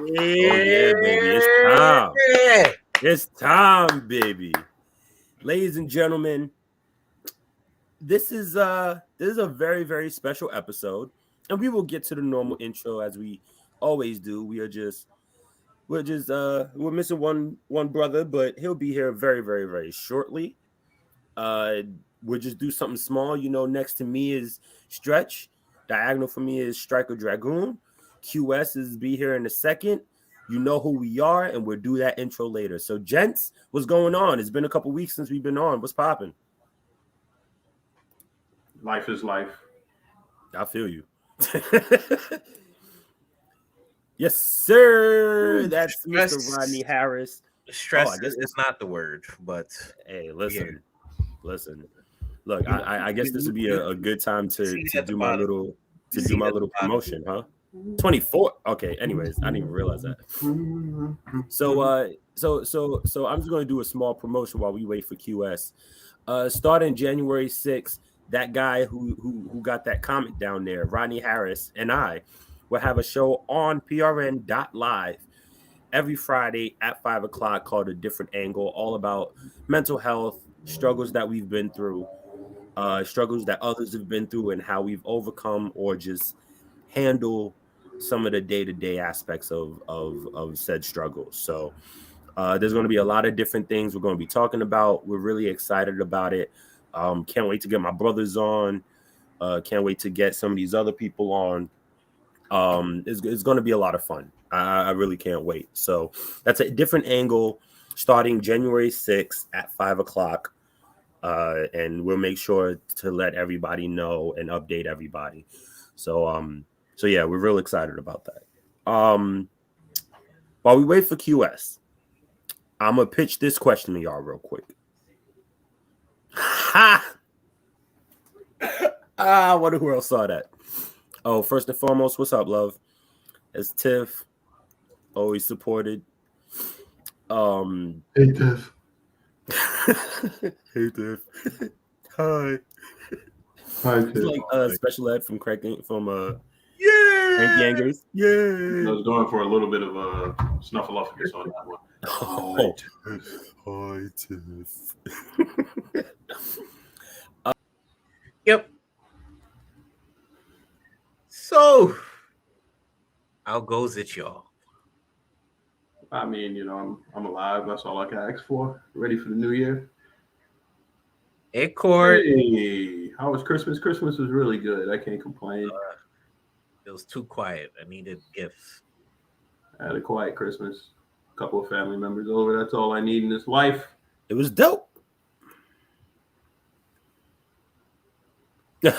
Oh yeah, baby. It's time. It's time, baby. Ladies and gentlemen, this is a very, very special episode. And we will get to the normal intro as we always do. We're missing one brother, but he'll be here very, very, very shortly. Uh we'll just do something small. Next to me is Stretch. Diagonal for me is StrykerDragoon. QS is be here in a second. You know who we are, and we'll do that intro later. So, gents, what's going on? It's been a couple weeks since we've been on. What's popping? Life is life. I feel you. Yes, sir. That's Mr. Rodney Harris. Stress is not the word, but hey, listen. Look, I guess this would be a good time to do my little promotion, huh? 24. Okay. Anyways, I didn't even realize that. So I'm just going to do a small promotion while we wait for QS. Starting January 6th, that guy who got that comment down there, Rodney Harris, and I will have a show on prn.live every Friday at 5 o'clock called A Different Angle, all about mental health, struggles that we've been through, struggles that others have been through, and how we've overcome or just handle some of the day-to-day aspects of said struggles. So there's going to be a lot of different things we're going to be talking about. We're really excited about it. Can't wait to get my brothers on. Can't wait to get some of these other people on. It's going to be a lot of fun. I really can't wait. So that's A Different Angle starting January 6th at 5 o'clock. And we'll make sure to let everybody know and update everybody. So yeah, we're real excited about that. While we wait for QS, I'm going to pitch this question to y'all real quick. Ha! I wonder who else saw that. Oh, first and foremost, what's up, love? It's Tiff. Always supported. Hey, Tiff. Hey, Tiff. Hi. Hi, Tiff. It's like special ed from Frank Yangers. Yeah. I was going for a little bit of a snuffleupagus on that one. Oh, hi, Tiff. Yep. So, how goes it, y'all? I mean, I'm alive. That's all I can ask for. Ready for the new year? Hey, Court. Hey, how was Christmas? Christmas was really good. I can't complain. It was too quiet. I needed gifts. I had a quiet Christmas. A couple of family members over. That's all I need in this life. It was dope. That's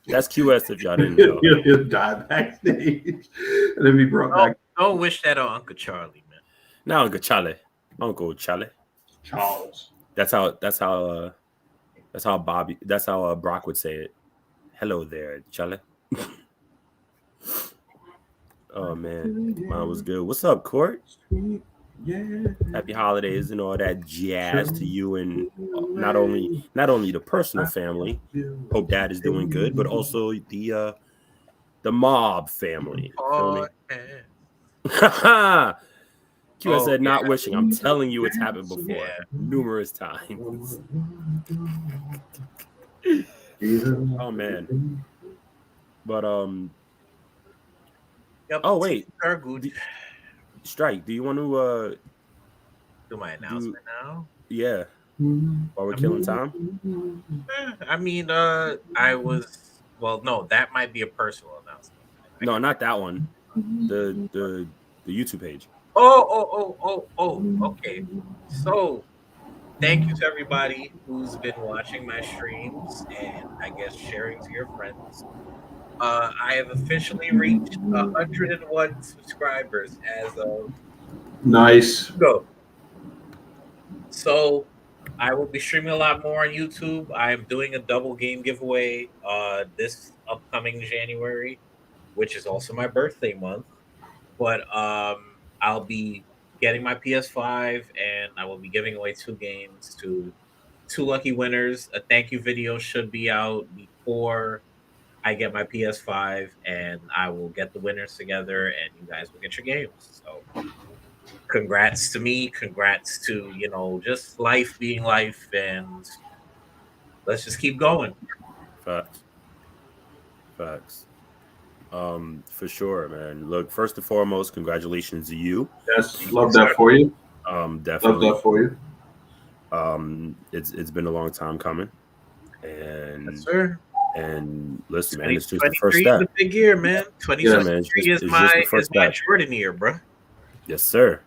QS if y'all didn't know. He'll die backstage and then be brought back. Don't wish that on Uncle Charlie, man. Not Uncle Charlie. Uncle Charlie. Charles. That's how Brock would say it. Hello there, Charlie. Oh man, mine was good. What's up, Court? Yeah. Happy holidays and all that jazz to you and not only the personal family. Hope Dad is doing good, but also the mob family. Oh, QS said not wishing. I'm telling you, it's happened before numerous times. Oh man. But Yep. oh wait. Good. Strike, do you want to do my announcement now? Yeah. While we're killing time? I mean, no, that might be a personal announcement. No, not that one. The YouTube page. Oh, okay. So, thank you to everybody who's been watching my streams and I guess sharing to your friends. I have officially reached 101 subscribers as of nice. Go. So I will be streaming a lot more on YouTube. I'm doing a double game giveaway this upcoming January, which is also my birthday month. But I'll be getting my PS5 and I will be giving away 2 games to 2 lucky winners. A thank you video should be out before I get my PS5, and I will get the winners together, and you guys will get your games. So, congrats to me. Congrats to just life being life, and let's just keep going. Facts. Facts. For sure, man. Look, first and foremost, congratulations to you. Yes, love that for you. Definitely. Love that for you. It's been a long time coming, and Yes, sir. And listen, man, it's just the first 2023 step. is a big year, man. 2023 is my Jordan year, bro. Yes, sir.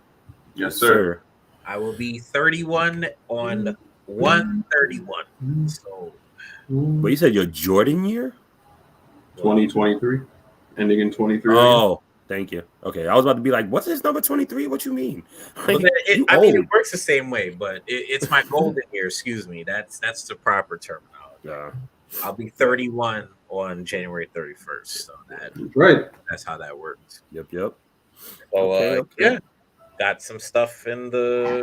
Yes, sir. I will be 31 on 131. So, but you said your Jordan year? 2023, ending in 23. Oh, thank you. Okay, I was about to be like, "What's his number 23? What you mean?" Like, I mean, it works the same way, but it's my golden year. Excuse me. That's the proper terminology. Yeah. I'll be 31 on January 31st. So that's how that works. Yep. So okay. Yeah, got some stuff in the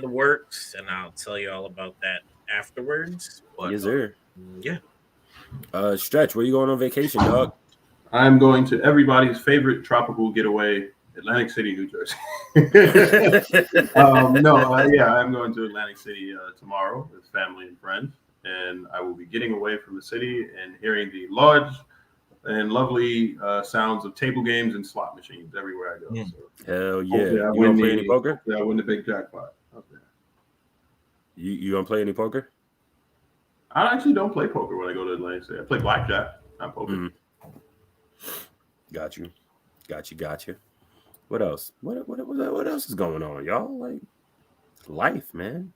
works, and I'll tell you all about that afterwards. But, yes, sir. Yeah. Stretch, where you going on vacation, dog? I'm going to everybody's favorite tropical getaway, Atlantic City, New Jersey. I'm going to Atlantic City tomorrow with family and friends, and I will be getting away from the city and hearing the large and lovely sounds of table games and slot machines everywhere I go. Yeah. So hell yeah! You gonna play any poker? Yeah, I win the big jackpot up there. You gonna play any poker? I actually don't play poker when I go to Atlantic City. I play blackjack, not poker. Mm. Got you. What else? What else is going on, y'all? Like life, man.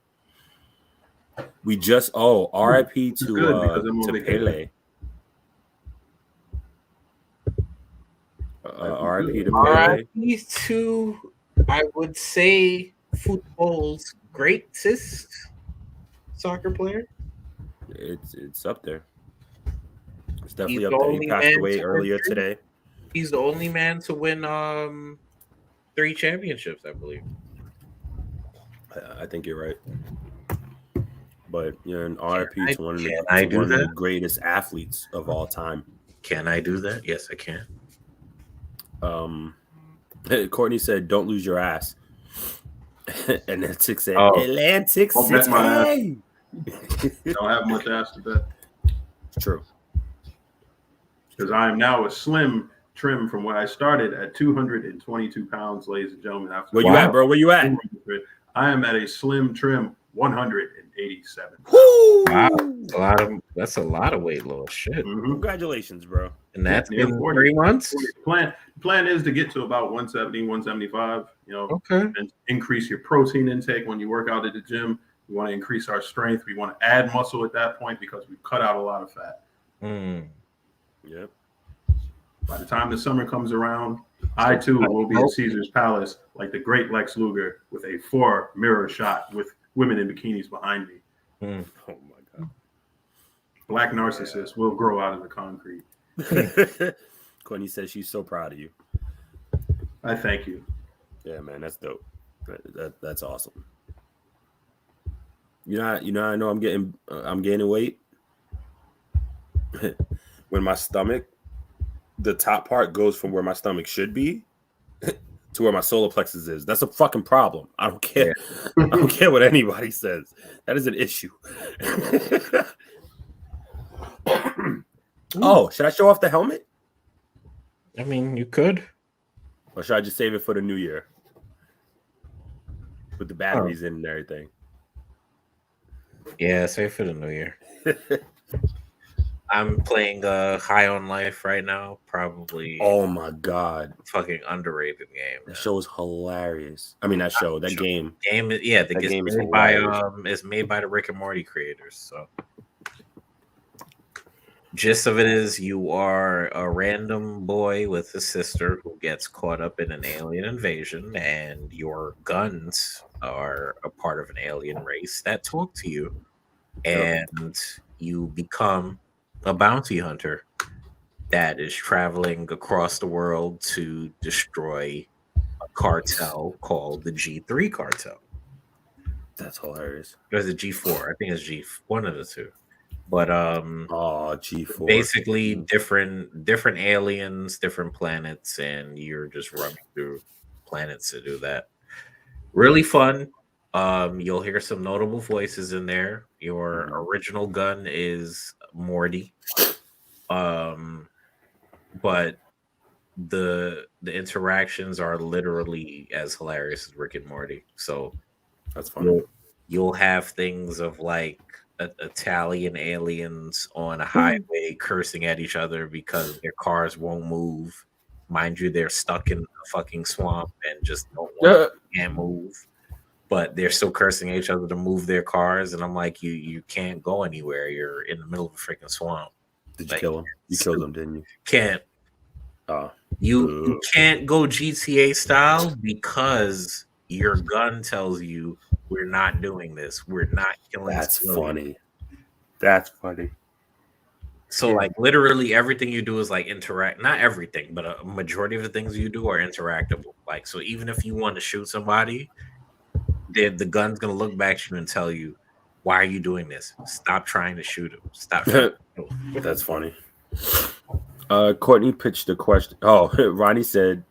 We just RIP to Pele. RIP to Pele. RIP to, I would say, football's greatest soccer player. It's up there. It's definitely up there. He passed away earlier today. He's the only man to win 3 championships, I believe. I think you're right. But an RIP to one of the greatest athletes of all time. Can I do that? Yes, I can. Courtney said, "Don't lose your ass." And then Tick said, "Atlantic City." Don't have much ass to bet. It's true. Because I am now a slim trim from where I started at 222 pounds, ladies and gentlemen. Where you at, bro? Where you at? I am at a slim trim 187. Wow, that's a lot of weight loss. Shit. Mm-hmm. Congratulations, bro. And that's been 3 months. Plan is to get to about 170, 175. Okay. And increase your protein intake when you work out at the gym. We want to increase our strength. We want to add muscle at that point because we've cut out a lot of fat. Yep. By the time the summer comes around, I too will be at Caesar's Palace like the great Lex Luger with a 4-mirror shot with women in bikinis behind me. Oh my God. Black narcissists will grow out of the concrete. Courtney says she's so proud of you. I thank you. Yeah, man, that's dope. That's awesome. I know I'm gaining weight when my stomach, the top part goes from where my stomach should be to where my solar plexus is. That's a fucking problem. I don't care. Yeah. I don't care what anybody says. That is an issue. Should I show off the helmet? I mean, you could. Or should I just save it for the new year? With the batteries in and everything. Yeah, save for the new year. I'm playing High on Life right now. Probably. Oh my God! Fucking underrated game. That show is hilarious. I mean, that game. The game is made by the Rick and Morty creators. So, gist of it is, you are a random boy with a sister who gets caught up in an alien invasion, and your guns are a part of an alien race that talk to you, and you become a bounty hunter that is traveling across the world to destroy a cartel called the G3 cartel. That's hilarious. There's a G4. I think it's G, one of the two. But G4. basically different aliens, different planets, and you're just running through planets to do that. Really fun. You'll hear some notable voices in there. Your original gun is Morty. But the interactions are literally as hilarious as Rick and Morty. So That's funny. You'll have things of like Italian aliens on a highway cursing at each other because their cars won't move. Mind you, they're stuck in a fucking swamp and just can't move. But they're still cursing at each other to move their cars, and I'm like, you can't go anywhere. You're in the middle of a freaking swamp. Did you kill him? You killed him, didn't you? Can't. You can't go GTA style because your gun tells you we're not doing this. We're not killing. That's funny. That's funny. So like literally everything you do is like interact. Not everything, but a majority of the things you do are interactable. Like so, even if you want to shoot somebody, the gun's gonna look back at you and tell you, "Why are you doing this? Stop trying to shoot him. Stop." That's funny. Courtney pitched a question. Oh, Ronnie said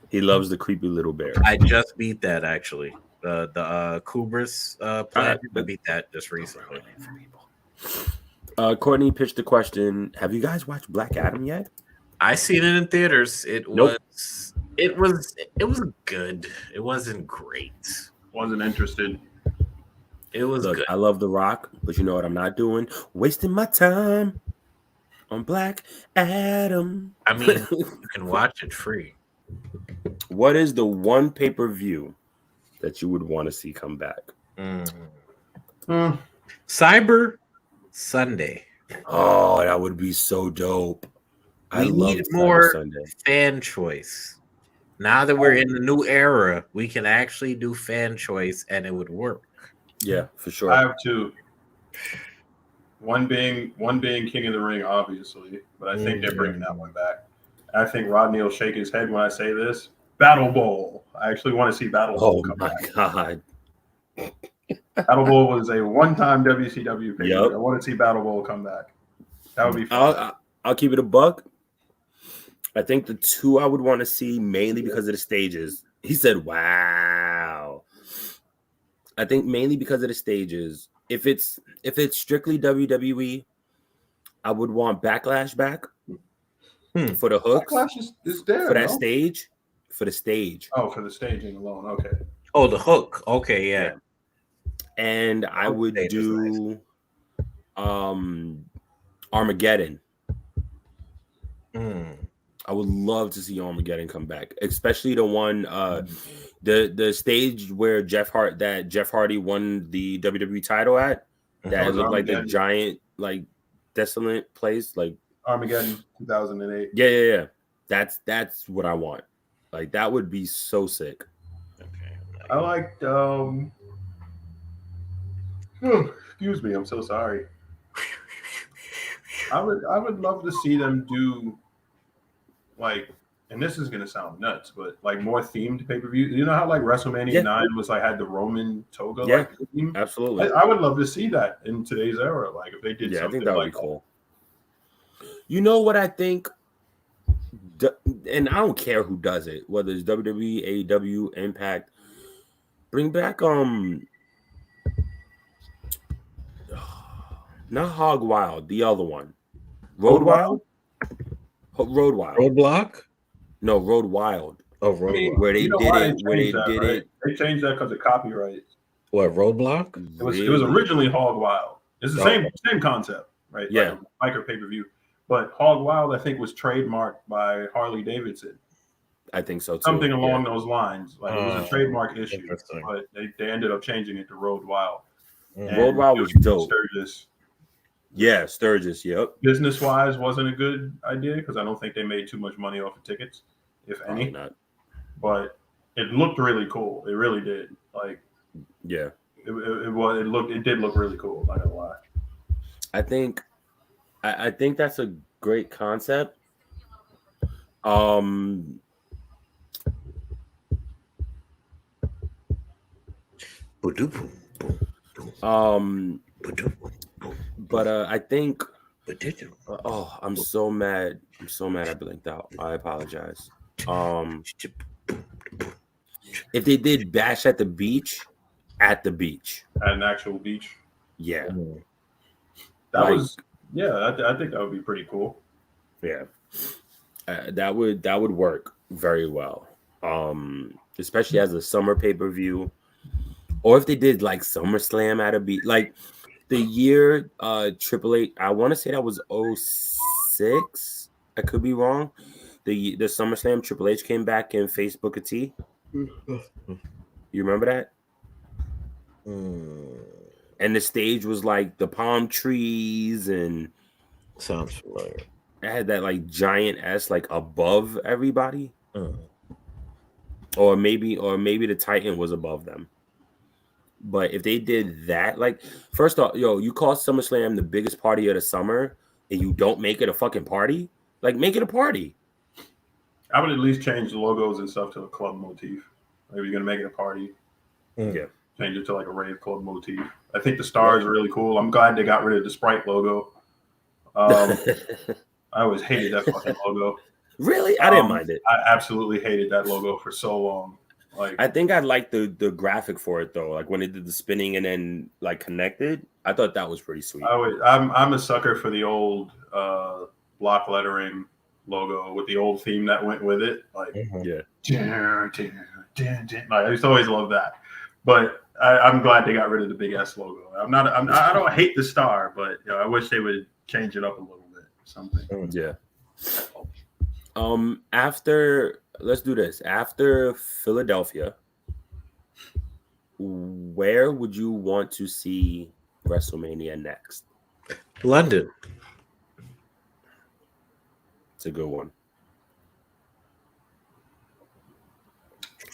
he loves the creepy little bear. I just beat that actually. The Kubris planet. I beat that just recently. Courtney pitched the question. Have you guys watched Black Adam yet? I seen it in theaters. It was good. It wasn't great. Wasn't interested. It was good. I love The Rock, but you know what I'm not doing? Wasting my time on Black Adam. I mean, you can watch it free. What is the one pay-per-view that you would want to see come back? Cyber Sunday. Oh, that would be so dope. We need more fan choice. Now that we're in the new era, we can actually do fan choice and it would work. Yeah, for sure. I have two. One being King of the Ring, obviously, but I think they're bringing that one back. I think Rodney will shake his head when I say this. Battle Bowl. I actually want to see Battle Bowl come back. Oh my god! Battle Bowl was a one-time WCW pay. Yep. I want to see Battle Bowl come back. That would be fun. I'll keep it a buck. I think the two I would want to see mainly because of the stages. He said, "Wow." I think mainly because of the stages. If it's strictly WWE, I would want Backlash back for the hooks. Backlash is there for that stage. For the stage. Oh, for the staging alone. Okay. Oh, the hook. Okay, yeah. And I would do Armageddon. I would love to see Armageddon come back, especially the one the stage where Jeff Hardy won the WWE title at. That looked like the giant, like desolate place, like Armageddon 2008. Yeah. That's what I want. Like that would be so sick. Okay. I liked excuse me, I'm so sorry. I would love to see them do like, and this is gonna sound nuts, but like more themed pay-per-view. You know how like WrestleMania 9 was like had the Roman toga theme? Absolutely. I would love to see that in today's era. Like if they did something, I think that would like be cool. You know what I think? And I don't care who does it, whether it's WWE, AEW, Impact. Bring back not Hog Wild, the other one. Road Wild? Roadblock? No, Road Wild. Oh, Road Wild. Where they did it. They changed that because of copyright. What, Roadblock? It was originally Hog Wild. It's the same concept, right? Yeah. Like a pay-per-view. But Hog Wild, I think, was trademarked by Harley Davidson. I think so too. Something along those lines. Like it was a trademark issue, but they ended up changing it to Road Wild. Road Wild was dope. Sturgis. Yeah, Sturgis. Yep. Business-wise, wasn't a good idea because I don't think they made too much money off of tickets, if any. Not. But it looked really cool. It really did. Like, yeah, it did look really cool. Not gonna lie. I think that's a great concept. But I think. But did you? Oh, I'm so mad. I'm so mad. I blinked out. I apologize. If they did Bash at the beach, at an actual beach, yeah, that was I think that would be pretty cool. Yeah, that would work very well. Especially as a summer pay-per-view, or if they did like SummerSlam at a beach, like the year Triple H. I want to say that was 06. I could be wrong. The SummerSlam Triple H came back and faced Booker T. You remember that? And the stage was like the palm trees and sounds familiar. It had that like giant S like above everybody. Or maybe the Titan was above them. But if they did that, like first off, you call SummerSlam the biggest party of the summer and you don't make it a fucking party, like make it a party. I would at least change the logos and stuff to a club motif. Maybe you're gonna make it a party. Yeah. Change it to like a rave club motif. I think the stars are really cool. I'm glad they got rid of the Sprite logo. I always hated that fucking logo. Really? I didn't mind it. I absolutely hated that logo for so long. Like I think I liked the graphic for it though. Like when it did the spinning and then like connected, I thought that was pretty sweet. I'm a sucker for the old block lettering logo with the old theme that went with it. Like I used to always love that. But I'm glad they got rid of the big S logo. I don't hate the star, but I wish they would change it up a little bit. Something. Yeah. Let's do this. After Philadelphia, where would you want to see WrestleMania next? London. It's a good one.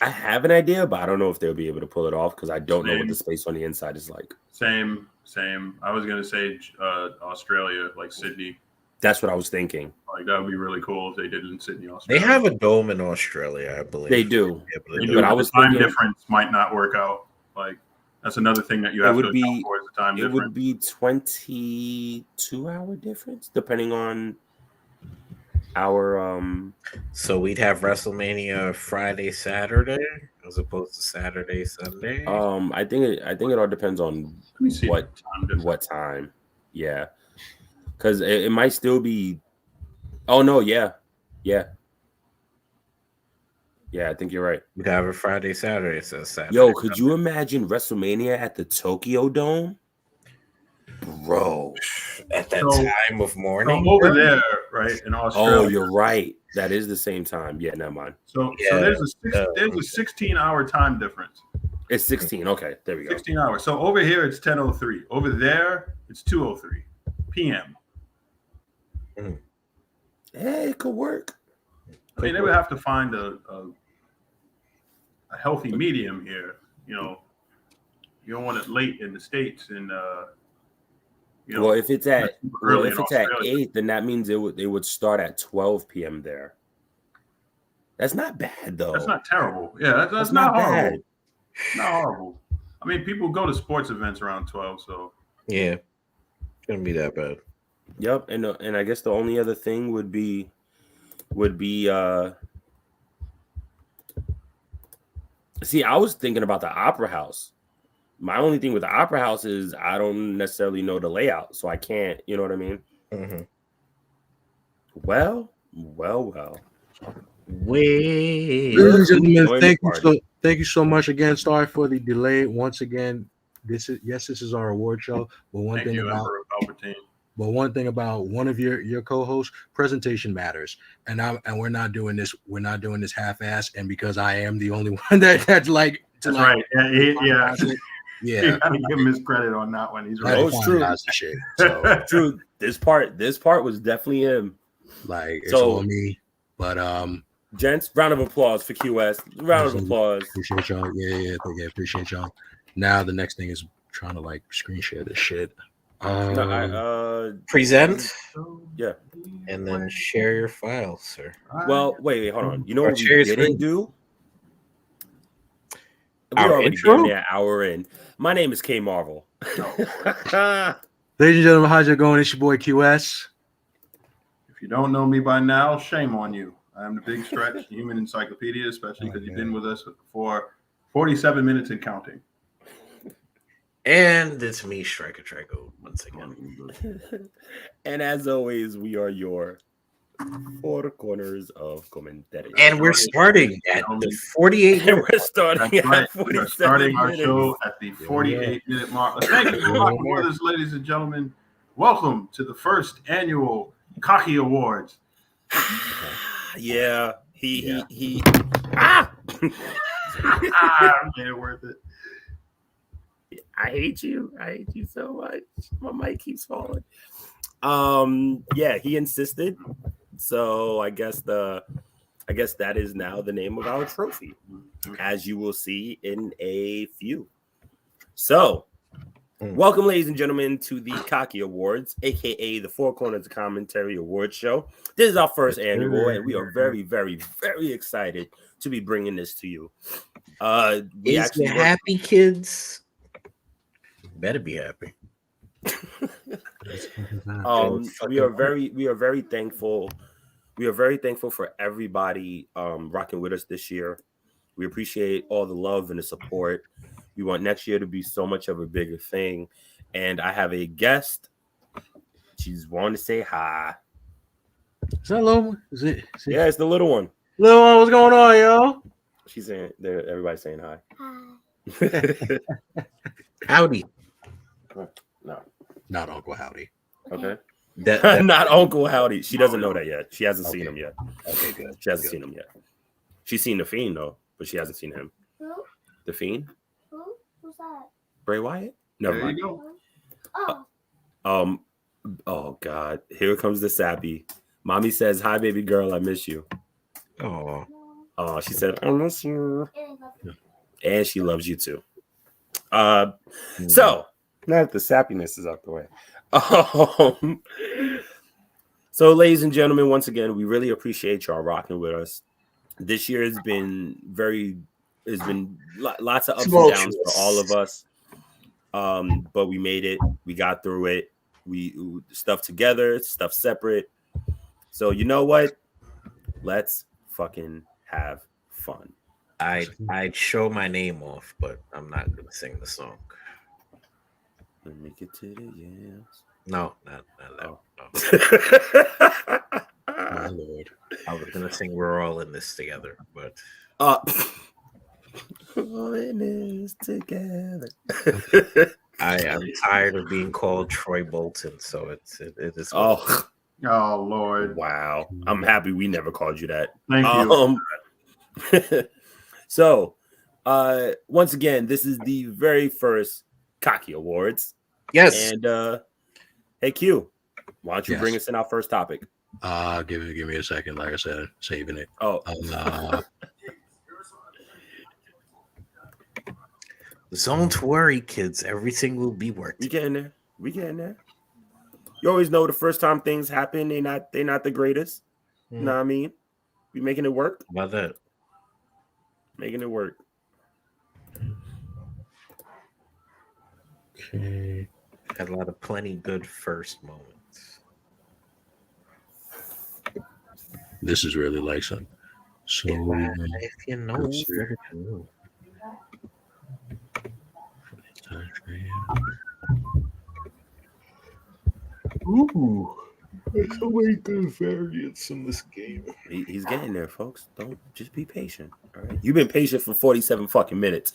I have an idea, but I don't know if they'll be able to pull it off because I don't know what the space on the inside is like. Same. I was gonna say Australia, like Sydney. That's what I was thinking. Like that would be really cool if they did it in Sydney, Australia. They have a dome in Australia, I believe. They do. But I was thinking time difference might not work out. Like that's another thing that you have to account for is the time difference. It would be 22-hour difference, depending on our So we'd have WrestleMania Friday, Saturday, as opposed to Saturday, Sunday. I think it all depends on what time. Yeah. Because it might still be. Oh no! Yeah. I think you're right. We'd have a Friday, Saturday, so Saturday. Yo, could you imagine WrestleMania at the Tokyo Dome, bro? At that time of morning, over there, right in Australia. Oh, you're right. That is the same time. Yeah, never mind. So there's a 16-hour time difference. It's 16. Okay, there we go. 16 hours. So over here it's 10:03. Over there it's 2:03 p.m. Hey, it could work. I mean, they would have to find a healthy medium here. You don't want it late in the States, and well, if it's at 8, then that means they would start at 12 p.m. there. That's not bad though. That's not terrible. Yeah, that's not horrible. Bad. Not horrible. I mean, people go to sports events around 12, so yeah, it's gonna be that bad. Yep, and I guess the only other thing would be see, I was thinking about the Opera House. My only thing with the Opera House is I don't necessarily know the layout, so I can't, you know what I mean? Mm-hmm. Well. Ladies and gentlemen, thank you so much again. Sorry for the delay. Once again, this is our award show. But one thing about one of your co-hosts, presentation matters, and we're not doing this. We're not doing this half-ass, and because I am the only one that's like. That's right. Yeah. Yeah. You gotta give him his credit on that one. He's right. It's true. Shit, so. True. This part was definitely him. Like it's all me. But gents, round of applause for QS. Round of applause. Appreciate y'all. Yeah. Appreciate y'all. Now the next thing is trying to like screen share this shit. Present. Yeah. And then share your files, sir. Well, wait, hold on. You know what we didn't do? Our We're already intro? an hour in. My name is K Marvel. Ladies and gentlemen, how's it going? It's your boy QS. If you don't know me by now, shame on you. I'm the Big Stretch, human encyclopedia, especially because you've been with us for 47 minutes and counting. And it's me, StrykerDragoon, once again. And as always, we are your four corners of commentary. And we're starting at the 48 And we're starting That's right. at 47 We're starting our minutes. show at the 48-minute mark. Thank you for rocking with us, ladies and gentlemen. Welcome to the first annual Cocky Awards. Yeah, he Made it worth it. I hate you so much. My mic keeps falling. Yeah, he insisted. So I guess that is now the name of our trophy, as you will see in a few. So, welcome, ladies and gentlemen, to the Cocky Awards, aka the Four Corners of Commentary Awards Show. This is our first annual, and we are very, very, very excited to be bringing this to you. We Is you happy, kids? Better be happy. We are very thankful. We are very thankful for everybody rocking with us this year. We appreciate all the love and the support. We want next year to be so much of a bigger thing. And I have a guest. She's wanting to say hi. Is that little? Is it? Yeah, it's the little one. Little one, what's going on, yo? She's saying, everybody's saying hi. Hi. Howdy. No, not Uncle Howdy. Okay. That Not Uncle Howdy. She doesn't know that yet. She hasn't seen him yet. Okay, good. She hasn't seen him yet. She's seen the Fiend though, but she hasn't seen him. Who? The Fiend? Who's that? Bray Wyatt? Never There mind. you go. Oh, Oh God, here comes the sappy. Mommy says, "Hi, baby girl, I miss you." Oh, Oh, she said, "I miss you," it is lovely. and she loves you too. So now that the sappiness is out the way, so ladies and gentlemen, once again, we really appreciate y'all rocking with us. This year has been lots of ups and downs for all of us. But we made it. We got through it. We stuff together, stuff separate. So you know what? Let's fucking have fun. I'd show my name off, but I'm not gonna sing the song. Let me get to the yes. No, not that. Oh. No. My Lord. I was gonna sing "We're All in This Together," but all in this together. I'm tired of being called Troy Bolton, so it is. Oh Lord. wow! I'm happy we never called you that. Thank you. So, once again, this is the very first Cocky Awards. Yes. And hey Q, why don't you bring us in our first topic? Give me a second. Like I said, saving it. Oh, don't worry, kids. Everything will be worked. we getting there. We getting there. You always know the first time things happen, they're not the greatest. You know what I mean? We making it work. How about that? Making it work. Okay. Had a lot of plenty good first moments. This is really like some. So If you know, let's see. better to know. Ooh, there's so many good variants in this game. He's getting there, folks. Don't just be patient. All right. You've been patient for 47 fucking minutes.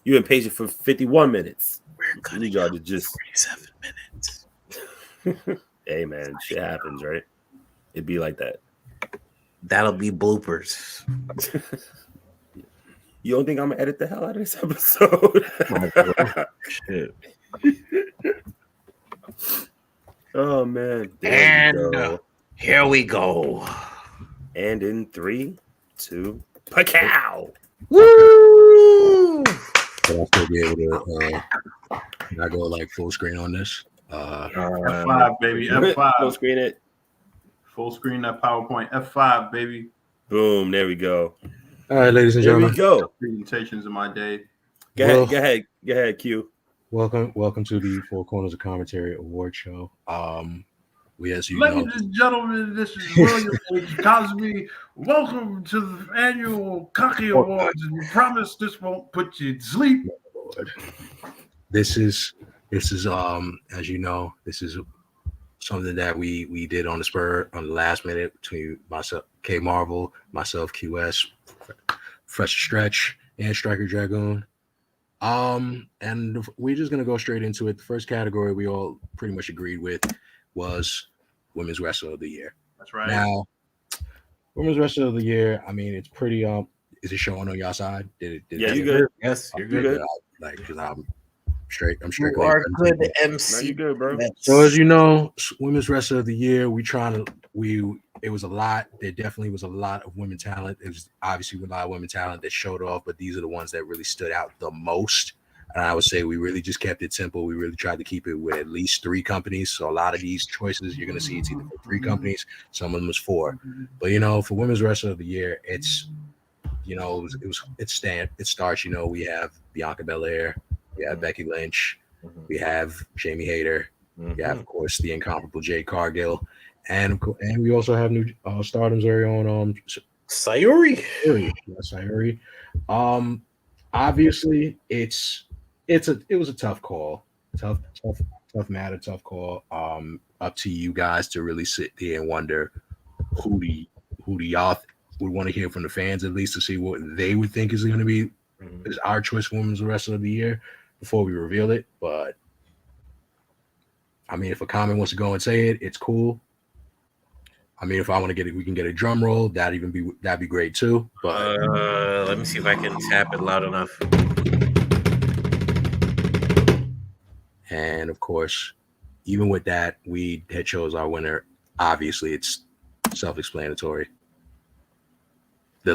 You've been patient for 51 minutes. We're cutting y'all out to just 47 minutes. Hey man, shit happens, right? It'd be like that. That'll be bloopers. You don't think I'm gonna edit the hell out of this episode? Shit. Oh man. And here we go. And in 3, 2, Pacow! Woo! But I'll still be able to I go like full screen on this. F5, baby. Full F5. screen it. Full screen that PowerPoint. F5, baby. Boom. There we go. All right, ladies and There gentlemen. we go. Presentations in my day. Go ahead, Q. welcome to the Four Corners of Commentary Award Show. We, as you Ladies know, and gentlemen, this is William H. Cosby. Welcome to the annual Cocky Awards, and we promise this won't put you to sleep. This is as you know, this is something that we did on the last minute between myself, K Marvel, myself, QS, Fresh Stretch, and StrykerDragoon. And we're just gonna go straight into it. The first category we all pretty much agreed with was Women's Wrestler of the Year. That's right. Now, Women's Wrestler of the Year, I mean, it's pretty is it showing on your side? Yeah, you good. Yes, you're good. Like, because I'm straight. You are good No, MC. you good, bro. So as you know, Women's Wrestler of the Year, it was a lot. There definitely was a lot of women talent. It was obviously a lot of women talent that showed off, but these are the ones that really stood out the most. And I would say we really just kept it simple. We really tried to keep it with at least 3 companies. So a lot of these choices you're going to see it's either for 3 companies, some of them was 4. But for Women's Wrestler of the Year, it's it starts. We have Bianca Belair, we have Becky Lynch, we have Jamie Hayter, we have of course the incomparable Jade Cargill, and we also have new Stardom's very own Sayuri. Sayuri. Obviously it was a tough call, tough matter, tough call. Up to you guys to really sit there and wonder who do y'all would want to hear from the fans, at least to see what they would think is going to be is our choice for Women's Wrestler of the Year before we reveal it. But I mean, if a comment wants to go and say it, it's cool. I mean, if I want to get it, we can get a drum roll. That'd be great too. But let me see if I can tap it loud enough. And of course, even with that, we had chose our winner. Obviously, it's self-explanatory. The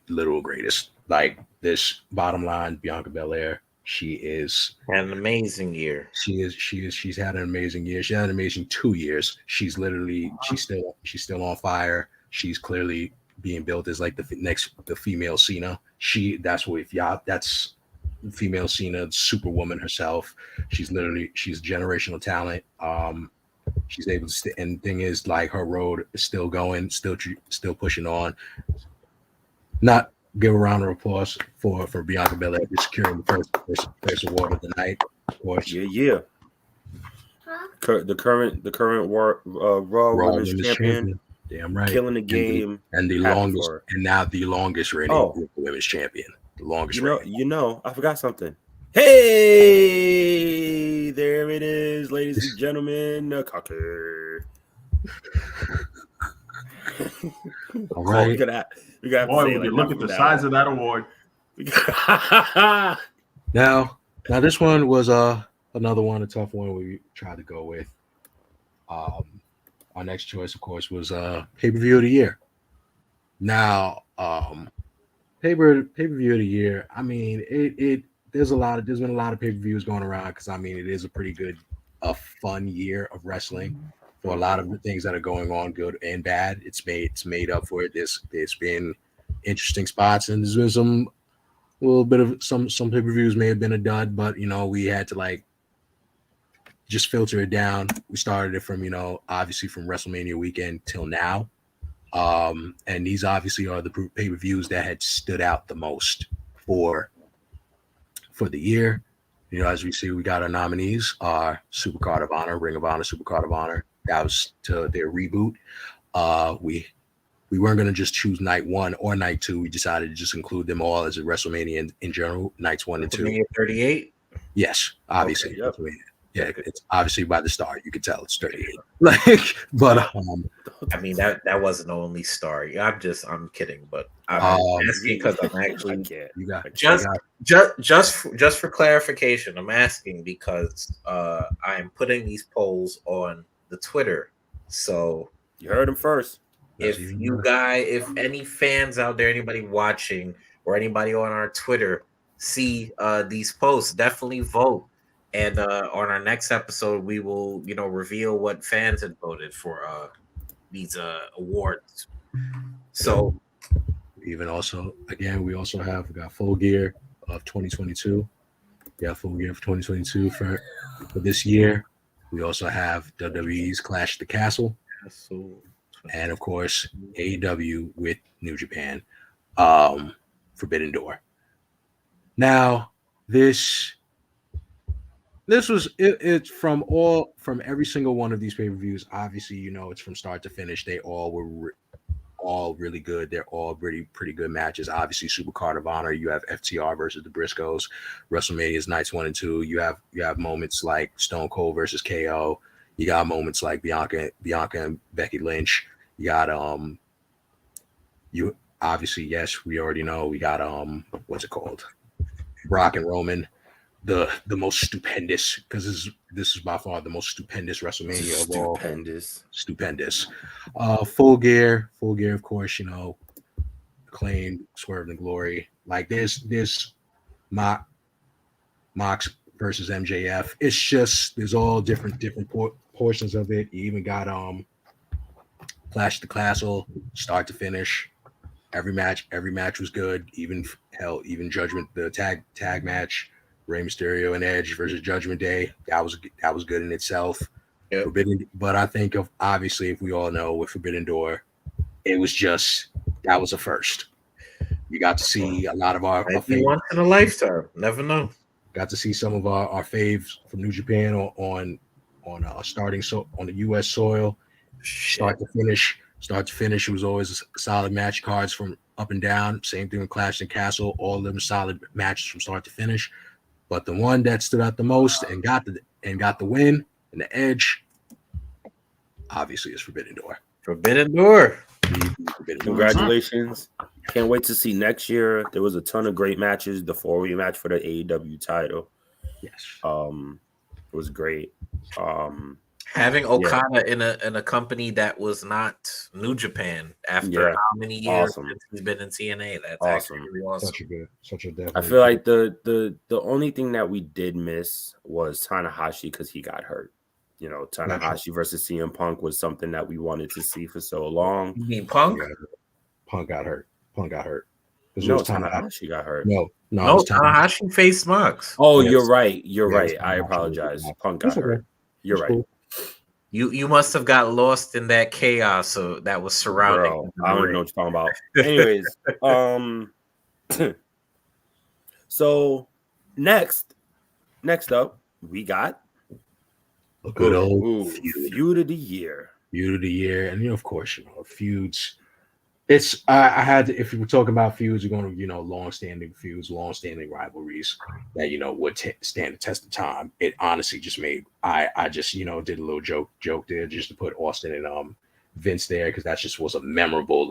literal greatest. Like this, bottom line, Bianca Belair. She is an amazing year. She's had an amazing year. She had an amazing 2 years. She's still on fire. She's clearly being built as like the female Cena. That's female Cena, Superwoman herself. She's generational talent. She's able to and the thing is, like, her road is still going, still pushing on. Not give a round of applause for Bianca Belair for securing the first award of the night. Of course. Yeah. The current Raw Women's Champion. Damn right. Killing the game. And the longest reigning women's champion. The longest reigning. I forgot something. Hey, there it is, ladies and gentlemen. Cocker. All right. Boy, would you look at the size of that award. Now this one was another one, a tough one we tried to go with. Our next choice, of course, was pay-per-view of the year. Now, pay-per-view of the year. I mean, there's been a lot of pay-per-views going around because I mean it is a fun year of wrestling. For a lot of the things that are going on, good and bad, it's made up for it. There's been interesting spots, and there's been a little bit of some pay-per-views may have been a dud, but we had to just filter it down. We started it from obviously from WrestleMania weekend till now, and these obviously are the pay-per-views that had stood out the most for the year. As we see, we got our nominees are Supercard of Honor, Ring of Honor, Supercard of Honor. That was to their reboot. We weren't going to just choose night 1 or night 2. We decided to just include them all as a WrestleMania in general, nights 1 and 2. WrestleMania 38? Yes, obviously. Okay, yep. Yeah, it's obviously by the start. You could tell it's 38. But I mean that wasn't the only star. I'm kidding, but I'm asking because I'm actually just for clarification. I'm asking because I'm putting these polls on the Twitter. So you heard them first. If any fans out there, anybody watching or anybody on our Twitter see these posts, definitely vote. And on our next episode, we will, reveal what fans had voted for these awards. So, we got Full Gear of 2022. Yeah, full gear for 2022 for this year. We also have WWE's Clash at the Castle, and of course AEW with New Japan, Forbidden Door. Now this was it's from every single one of these pay-per-views. Obviously, it's from start to finish. They all were all really good. They're all pretty good matches. Obviously, Super Card of Honor. You have FTR versus the Briscoes. WrestleMania's nights 1 and 2. You have moments like Stone Cold versus KO. You got moments like Bianca and Becky Lynch. You got you obviously, yes, we already know. We got what's it called? Brock and Roman. The most stupendous, because this is by far the most stupendous WrestleMania of all. Stupendous. Full gear, of course, Acclaimed, Swerve and Glory. Like there's Mox versus MJF. It's just there's all different portions of it. You even got Clash at the Castle, start to finish. Every match was good. Even Judgment, the tag match. Rey Mysterio and Edge versus Judgment Day. That was good in itself. Yep. But I think obviously, if we all know with Forbidden Door, that was a first. You got to see a lot of our faves. Once in a lifetime. Never know. Got to see some of our faves from New Japan on starting on the U.S. soil. Start to finish, it was always a solid match. Cards from up and down. Same thing with Clash and Castle. All of them solid matches from start to finish. But the one that stood out the most and got the win and the edge, obviously, is Forbidden Door. Forbidden Door. Congratulations. Can't wait to see next year. There was a ton of great matches. The 4-way match for the AEW title. Yes. It was great. Having Okada in a company that was not New Japan after how many years since he's been in TNA. That's awesome. Really awesome. Such a definite. I feel like the only thing that we did miss was Tanahashi because he got hurt. Tanahashi versus CM Punk was something that we wanted to see for so long. You mean Punk? Punk got hurt. No, Tanahashi got hurt. No, Tanahashi faced Mox. Oh, you're right. I apologize. Punk got hurt. You're right. Cool. You must have got lost in that chaos that was surrounding. Bro, I don't even know what you're talking about. Anyways, so next up, we got a good old feud of the year. And of course, feuds. It's I had to, if we were talking about feuds, we're going to long-standing feuds, long-standing rivalries that would stand the test of time. It honestly just made I just did a little joke there just to put Austin and Vince there because that just was a memorable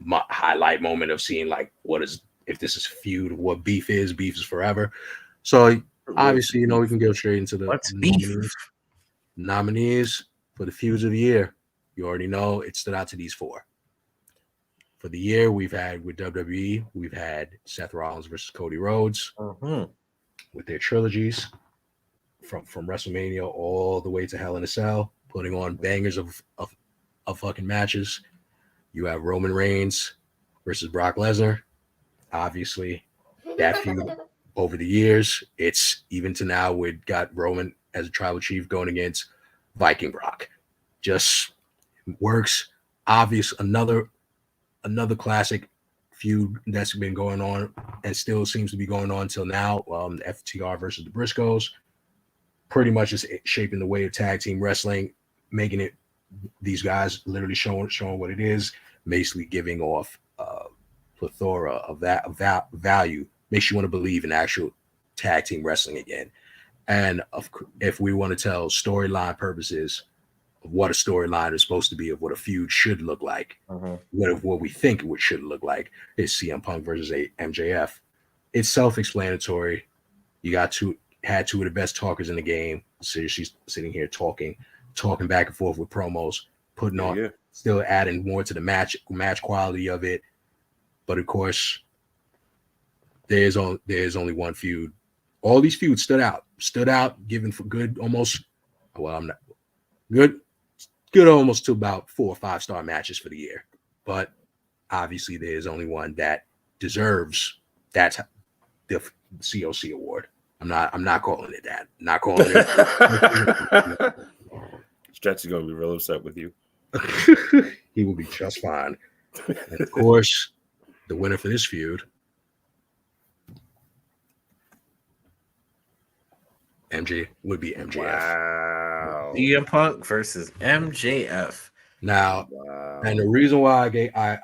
highlight moment of seeing if this is feud, what beef is forever. So obviously we can go straight into the nominees for the feuds of the year. You already know it stood out to these four. For the year, we've had with WWE, we've had Seth Rollins versus Cody Rhodes with their trilogies from WrestleMania all the way to Hell in a Cell, putting on bangers of fucking matches. You have Roman Reigns versus Brock Lesnar. Obviously, that feud over the years, it's even to now, we've got Roman as a tribal chief going against Viking Brock. Just works. Obvious, another classic feud that's been going on and still seems to be going on until now. The FTR versus the Briscoes pretty much is shaping the way of tag team wrestling, making it these guys literally showing what it is, basically giving off plethora of that value, makes you want to believe in actual tag team wrestling again. And if we want to tell storyline purposes of what a storyline is supposed to be, of what a feud should look like, what we think it should look like, is CM Punk versus MJF. It's self-explanatory. You had two of the best talkers in the game. Seriously, sitting here talking back and forth with promos, putting on, still adding more to the match quality of it. But of course, there's only one feud. All these feuds stood out, given for good, almost. Well, I'm not good almost to about 4 or 5 star matches for the year. But obviously, there's only one that deserves the COC award. I'm not calling it that. Not calling it. Stretch is gonna be real upset with you. He will be just fine. And of course, the winner for this feud, MJ would be MJF. Wow. CM Punk versus MJF. Now, and the reason why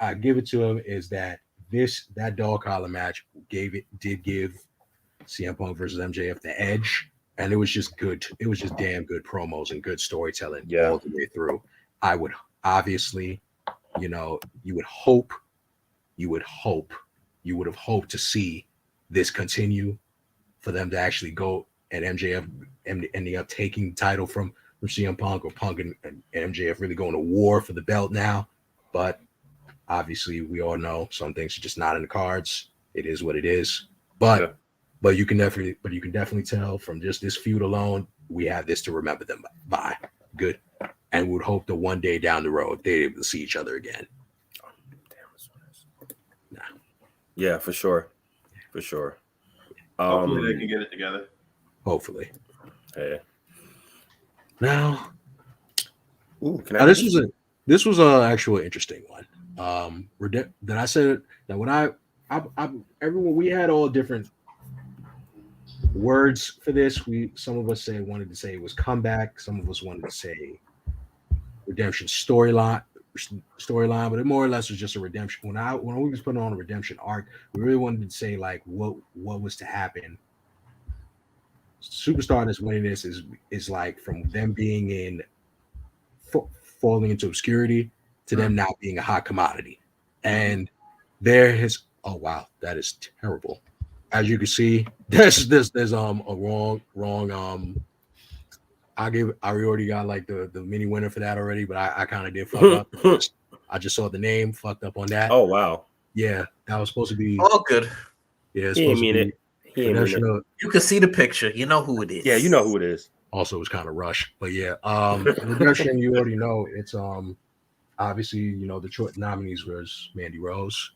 I give it to him is that that dog collar match did give CM Punk versus MJF the edge, and it was just good. It was just damn good promos and good storytelling all the way through. I would obviously, you would have hoped to see this continue for them to actually go and MJF ending up taking the title from CM Punk, or Punk and MJF really going to war for the belt now. But obviously, we all know some things are just not in the cards. It is what it is. But you can definitely tell from just this feud alone, we have this to remember them by. Good. And we would hope that one day down the road they're able to see each other again. Nah. Yeah, for sure. For sure. Hopefully they can get it together. Hopefully. Hey. Now, this was a actual interesting one. That I said that when everyone, we had all different words for this. Some of us wanted to say it was comeback. Some of us wanted to say redemption storyline, but it more or less was just a redemption. When we was putting on a redemption arc, we really wanted to say like what was to happen. Superstar that's winning this is like from them being in falling into obscurity to them now being a hot commodity. And that is terrible. As you can see, there's a wrong I already got like the mini winner for that already, but I kind of did fuck up. I just saw the name, fucked up on that. Oh wow. Yeah, that was supposed to be all good. Yeah, it's supposed to be you can see the picture. You know who it is. Yeah, you know who it is. Also, it was kind of rushed, but yeah, redemption. You already know it's obviously the choice nominees was Mandy Rose.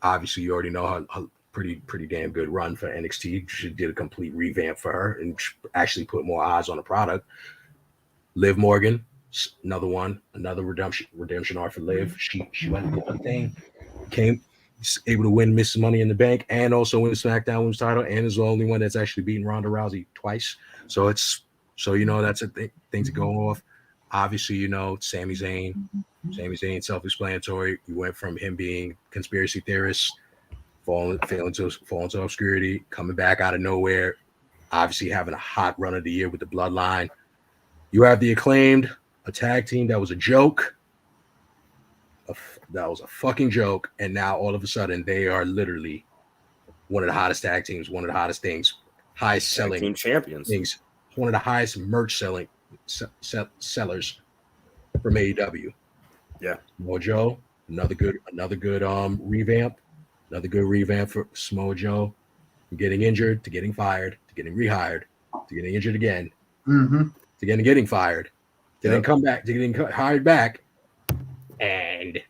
Obviously, you already know her pretty damn good run for NXT. She did a complete revamp for her and actually put more eyes on the product. Liv Morgan, another redemption arc for Liv. She went through her thing, came able to win Miss Money in the Bank and also win the SmackDown Women's title, and is the only one that's actually beaten Ronda Rousey twice. So that's a thing to go off. Obviously, Sami Zayn, self-explanatory. You went from him being conspiracy theorist, falling into obscurity, coming back out of nowhere, obviously having a hot run of the year with the Bloodline. You have the Acclaimed, a tag team that was a joke. That was a fucking joke, and now all of a sudden they are literally one of the hottest tag teams, one of the hottest things, highest selling team champions, things, one of the highest merch sellers from AEW. Yeah, Mojo, another good revamp, for Samoa Joe, from getting injured to getting fired to getting rehired to getting injured again, to getting fired, to then come back to getting hired back, and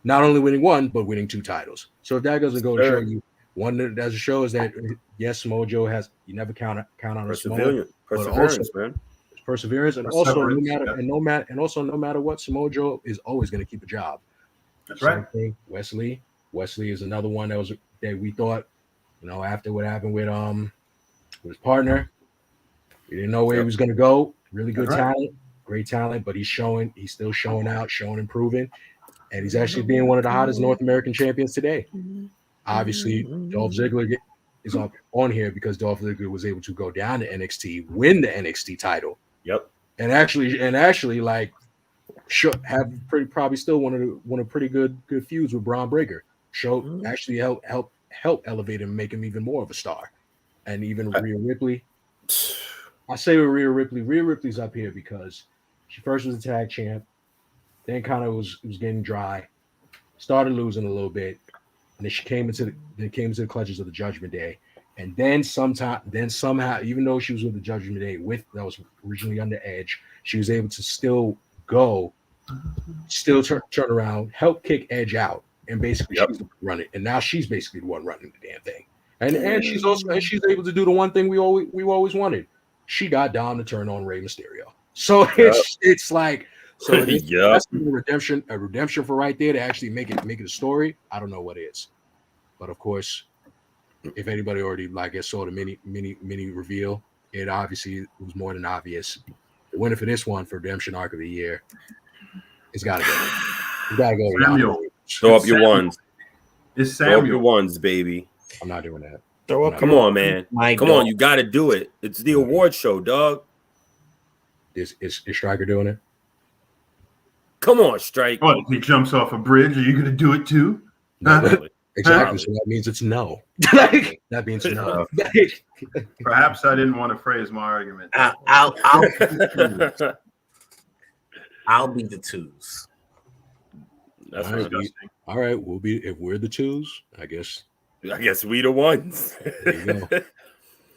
not only winning one but winning 2 titles. So if that doesn't go to show you, one that doesn't show is that yes, Samoa Joe you never count on perseverance, man. Perseverance, and also no matter what, Samoa Joe is always going to keep a job. That's right. Thing, Wesley is another one that we thought, after what happened with his partner, we didn't know where he was going to go. Really good talent, great talent, but he's still showing out, showing and proving, and he's actually being one of the hottest North American champions today. Obviously, Dolph Ziggler is on here because Dolph Ziggler was able to go down to NXT, win the NXT title. Yep. And actually, like, have probably still one of pretty good feuds with Braun Breaker. Actually help elevate him, and make him even more of a star. And even Rhea Ripley. I say with Rhea Ripley's up here because she first was a tag champ, then kind of was getting dry, started losing a little bit, and then she came into the clutches of the Judgment Day. And then somehow, even though she was with the Judgment Day, that was originally under Edge, she was able to still turn around, help kick Edge out, and basically she's the one running. And now she's basically the one running the damn thing. And she's able to do the one thing we always wanted. She got Dom to turn on Rey Mysterio. So it's like that's a redemption for right there to actually make it a story. I don't know what is, but of course, if anybody already saw the mini reveal, it obviously was more than obvious. The winner for this one for Redemption Arc of the Year, it's got to go. You got to go. Samuel. Throw up your ones. It's Samuel. Throw up your ones, baby. I'm not doing that. Come on, man. Come on, you got to do it. It's the award show, dog. Is Stryker doing it? Come on, Strike. What? He jumps off a bridge. Are you going to do it too? No, exactly. So that means it's no. That means no. Perhaps I didn't want to phrase my argument. I'll be the twos. That's disgusting. All right, if we're the twos, I guess we the ones. There you go.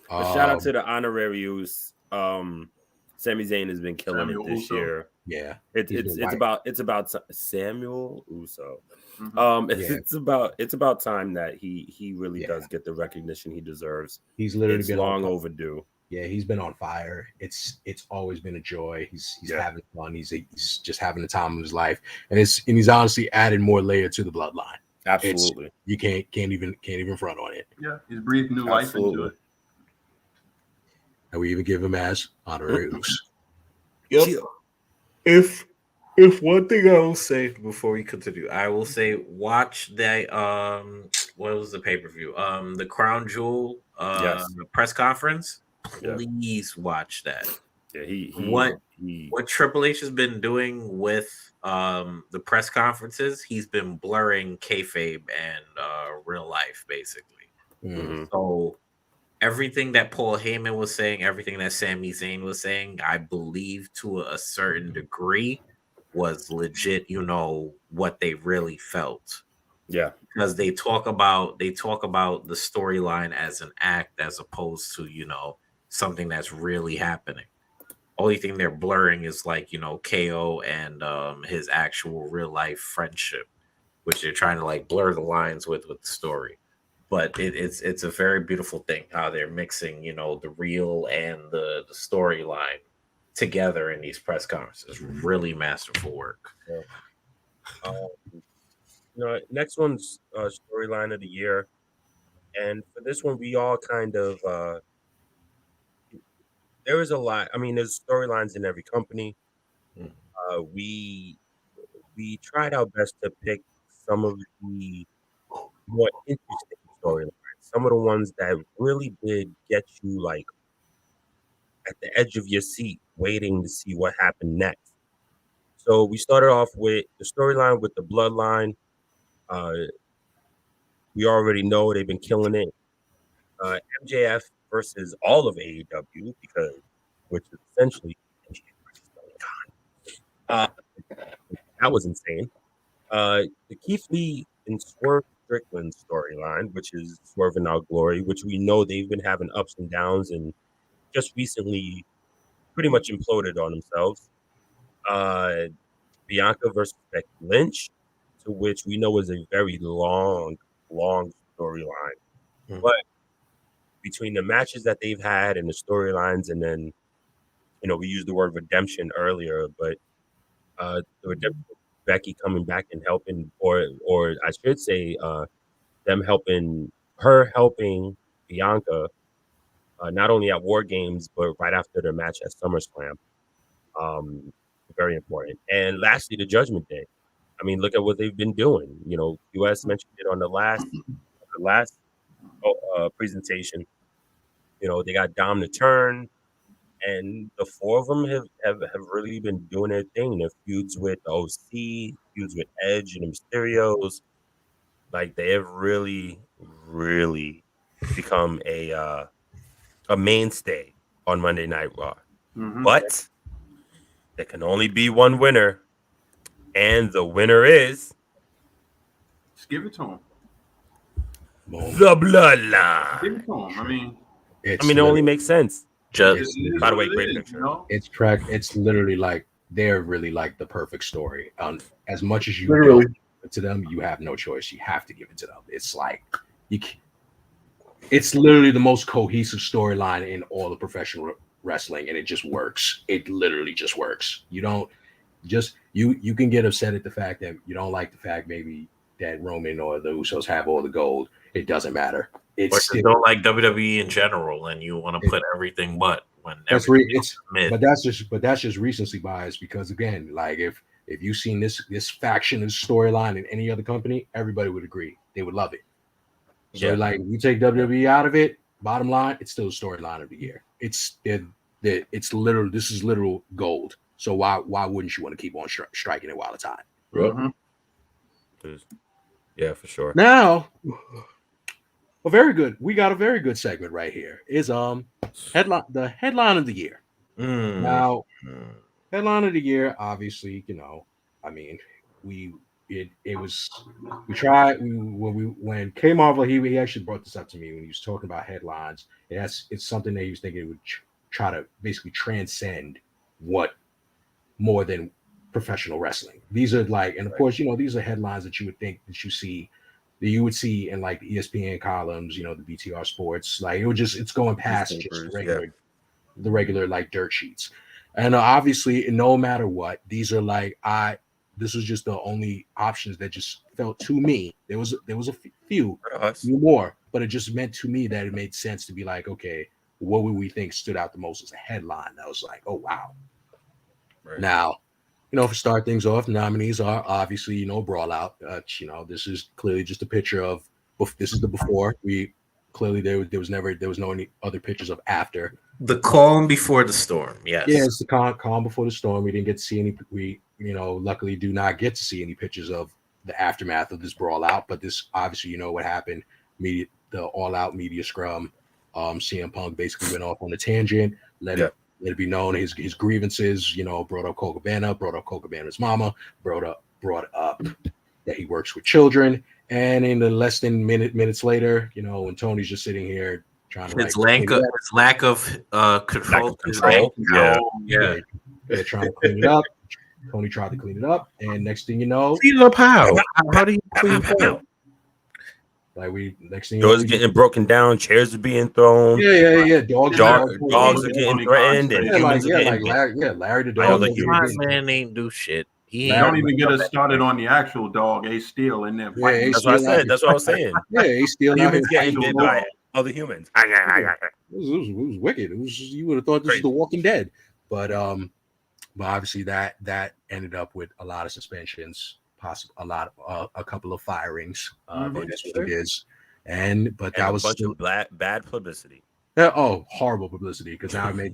Shout out to the honorarius. Sami Zayn has been killing it this year. Yeah, it's about Samuel Uso. Mm-hmm. It's about time that he really does get the recognition he deserves. He's literally been long overdue. Yeah, he's been on fire. It's always been a joy. He's having fun. He's just having the time of his life, and he's honestly added more layer to the bloodline. Absolutely, you can't even front on it. Yeah, he's breathed new life into it. And we even give him as honorarius. Yep. If one thing I will say before we continue, I will say watch that what was the pay-per-view? The Crown Jewel press conference. Please watch that. Yeah, what Triple H has been doing with the press conferences, he's been blurring kayfabe and real life basically. Mm-hmm. So everything that Paul Heyman was saying, everything that Sami Zayn was saying, I believe to a certain degree was legit, what they really felt. Yeah. Because they talk about the storyline as an act as opposed to, something that's really happening. Only thing they're blurring is KO and his actual real life friendship, which they're trying to blur the lines with the story. But it's a very beautiful thing how they're mixing, the real and the storyline together in these press conferences. Really masterful work. Yeah. Next one's storyline of the year, and for this one, we all kind of there is a lot. I mean, there's storylines in every company. We tried our best to pick some of the more interesting storylines, some of the ones that really did get you at the edge of your seat, waiting to see what happened next. So we started off with the storyline with the Bloodline. We already know they've been killing it. MJF versus all of AEW which is essentially that was insane. The Keith Lee and Swerve Strickland storyline, which is Swerve and Our Glory, which we know they've been having ups and downs and just recently pretty much imploded on themselves. Bianca versus Becky Lynch, to which we know is a very long storyline. Mm-hmm. But between the matches that they've had and the storylines, and then, we used the word redemption earlier, but the redemption of Becky coming back and helping, or I should say, helping Bianca, not only at War Games, but right after their match at SummerSlam. Very important. And lastly, the Judgment Day. I mean, look at what they've been doing. US mentioned it on the last presentation. They got Dom to turn, and the four of them have really been doing their thing. Their feuds with OC, feuds with Edge and the Mysterios. They have really, really become a mainstay on Monday Night Raw. Mm-hmm. But there can only be one winner, and the winner is. Just give it to him. The Bloodline. Give it to him. It only makes sense. By the way, great picture. It's literally they're really the perfect story. As much as you give it to them, you have no choice. You have to give it to them. It's It's literally the most cohesive storyline in all of professional wrestling, and it just works. It literally just works. You don't just you can get upset at the fact that you don't like the fact maybe that Roman or the Usos have all the gold. It doesn't matter. It's Or still, you don't like WWE in general, and you want to put everything but when that's everything else is mid. but that's just recency bias because again, like if you've seen this faction, this storyline in any other company, everybody would agree. They would love it. So like you take WWE out of it, bottom line, it's still the storyline of the year. It's literal. This is literal gold. So why wouldn't you want to keep on striking it while it's hot? Yeah, for sure. Now, we got a very good segment right here. Is the headline of the year. Now, headline of the year, obviously, I mean, when K Marvel, he actually brought this up to me when he was talking about headlines. It's something that he was thinking it would try to basically transcend what more than professional wrestling. These are like, and of course, these are headlines that you would think that you would see in like the ESPN columns, the BTR Sports. Like it's going past just the regular like dirt sheets. And obviously, no matter what, these are like this was just the only options that just felt to me. There was a few more, but it just meant to me that it made sense to be like, okay, what would we think stood out the most as a headline? I was like, oh wow. Right. Now, for start things off, the nominees are obviously, Brawl Out. This is clearly just a picture of. This is the before. There was no any other pictures of after. The calm before the storm. Yes. Yeah, it's the calm before the storm. We didn't get to see any. We luckily do not get to see any pictures of the aftermath of this Brawl Out. But this obviously, what happened. The All Out media scrum. CM Punk basically went off on a tangent. Let it be known his grievances. Brought up Cole Cabana, brought up Cole Cabana's mama, brought up that he works with children. And in the less than minutes later, when Tony's just sitting here trying to his lack of control. Yeah, trying to clean it up. Tony tried to clean it up, and next thing you know, clean it up how? How do you clean it up? Like next thing doors getting broken down, chairs are being thrown. Yeah. Dogs are getting threatened, and humans are getting Larry the dog. Man ain't do shit. He don't even get us started on the actual dog, Ace Steel, in there. Yeah, that's what I said. That's what I was saying. Yeah, Ace Steel. Humans getting bit by other humans. It was wicked. You would have thought this was The Walking Dead, but obviously that ended up with a lot of suspensions, a couple of firings. That's what it is. But that was a bunch of bad publicity. Horrible publicity because now it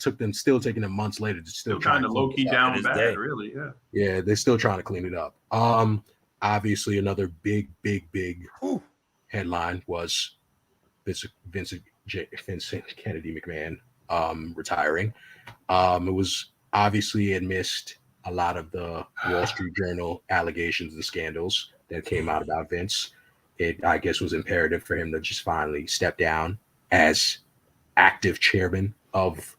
took them still taking them months later to still trying to low key down bad, really. Yeah, they're still trying to clean it up. Obviously another big headline was Vincent Kennedy McMahon retiring. It was obviously it missed a lot of the Wall Street Journal allegations, the scandals that came out about Vince. It, I guess, was imperative for him to just finally step down as active chairman of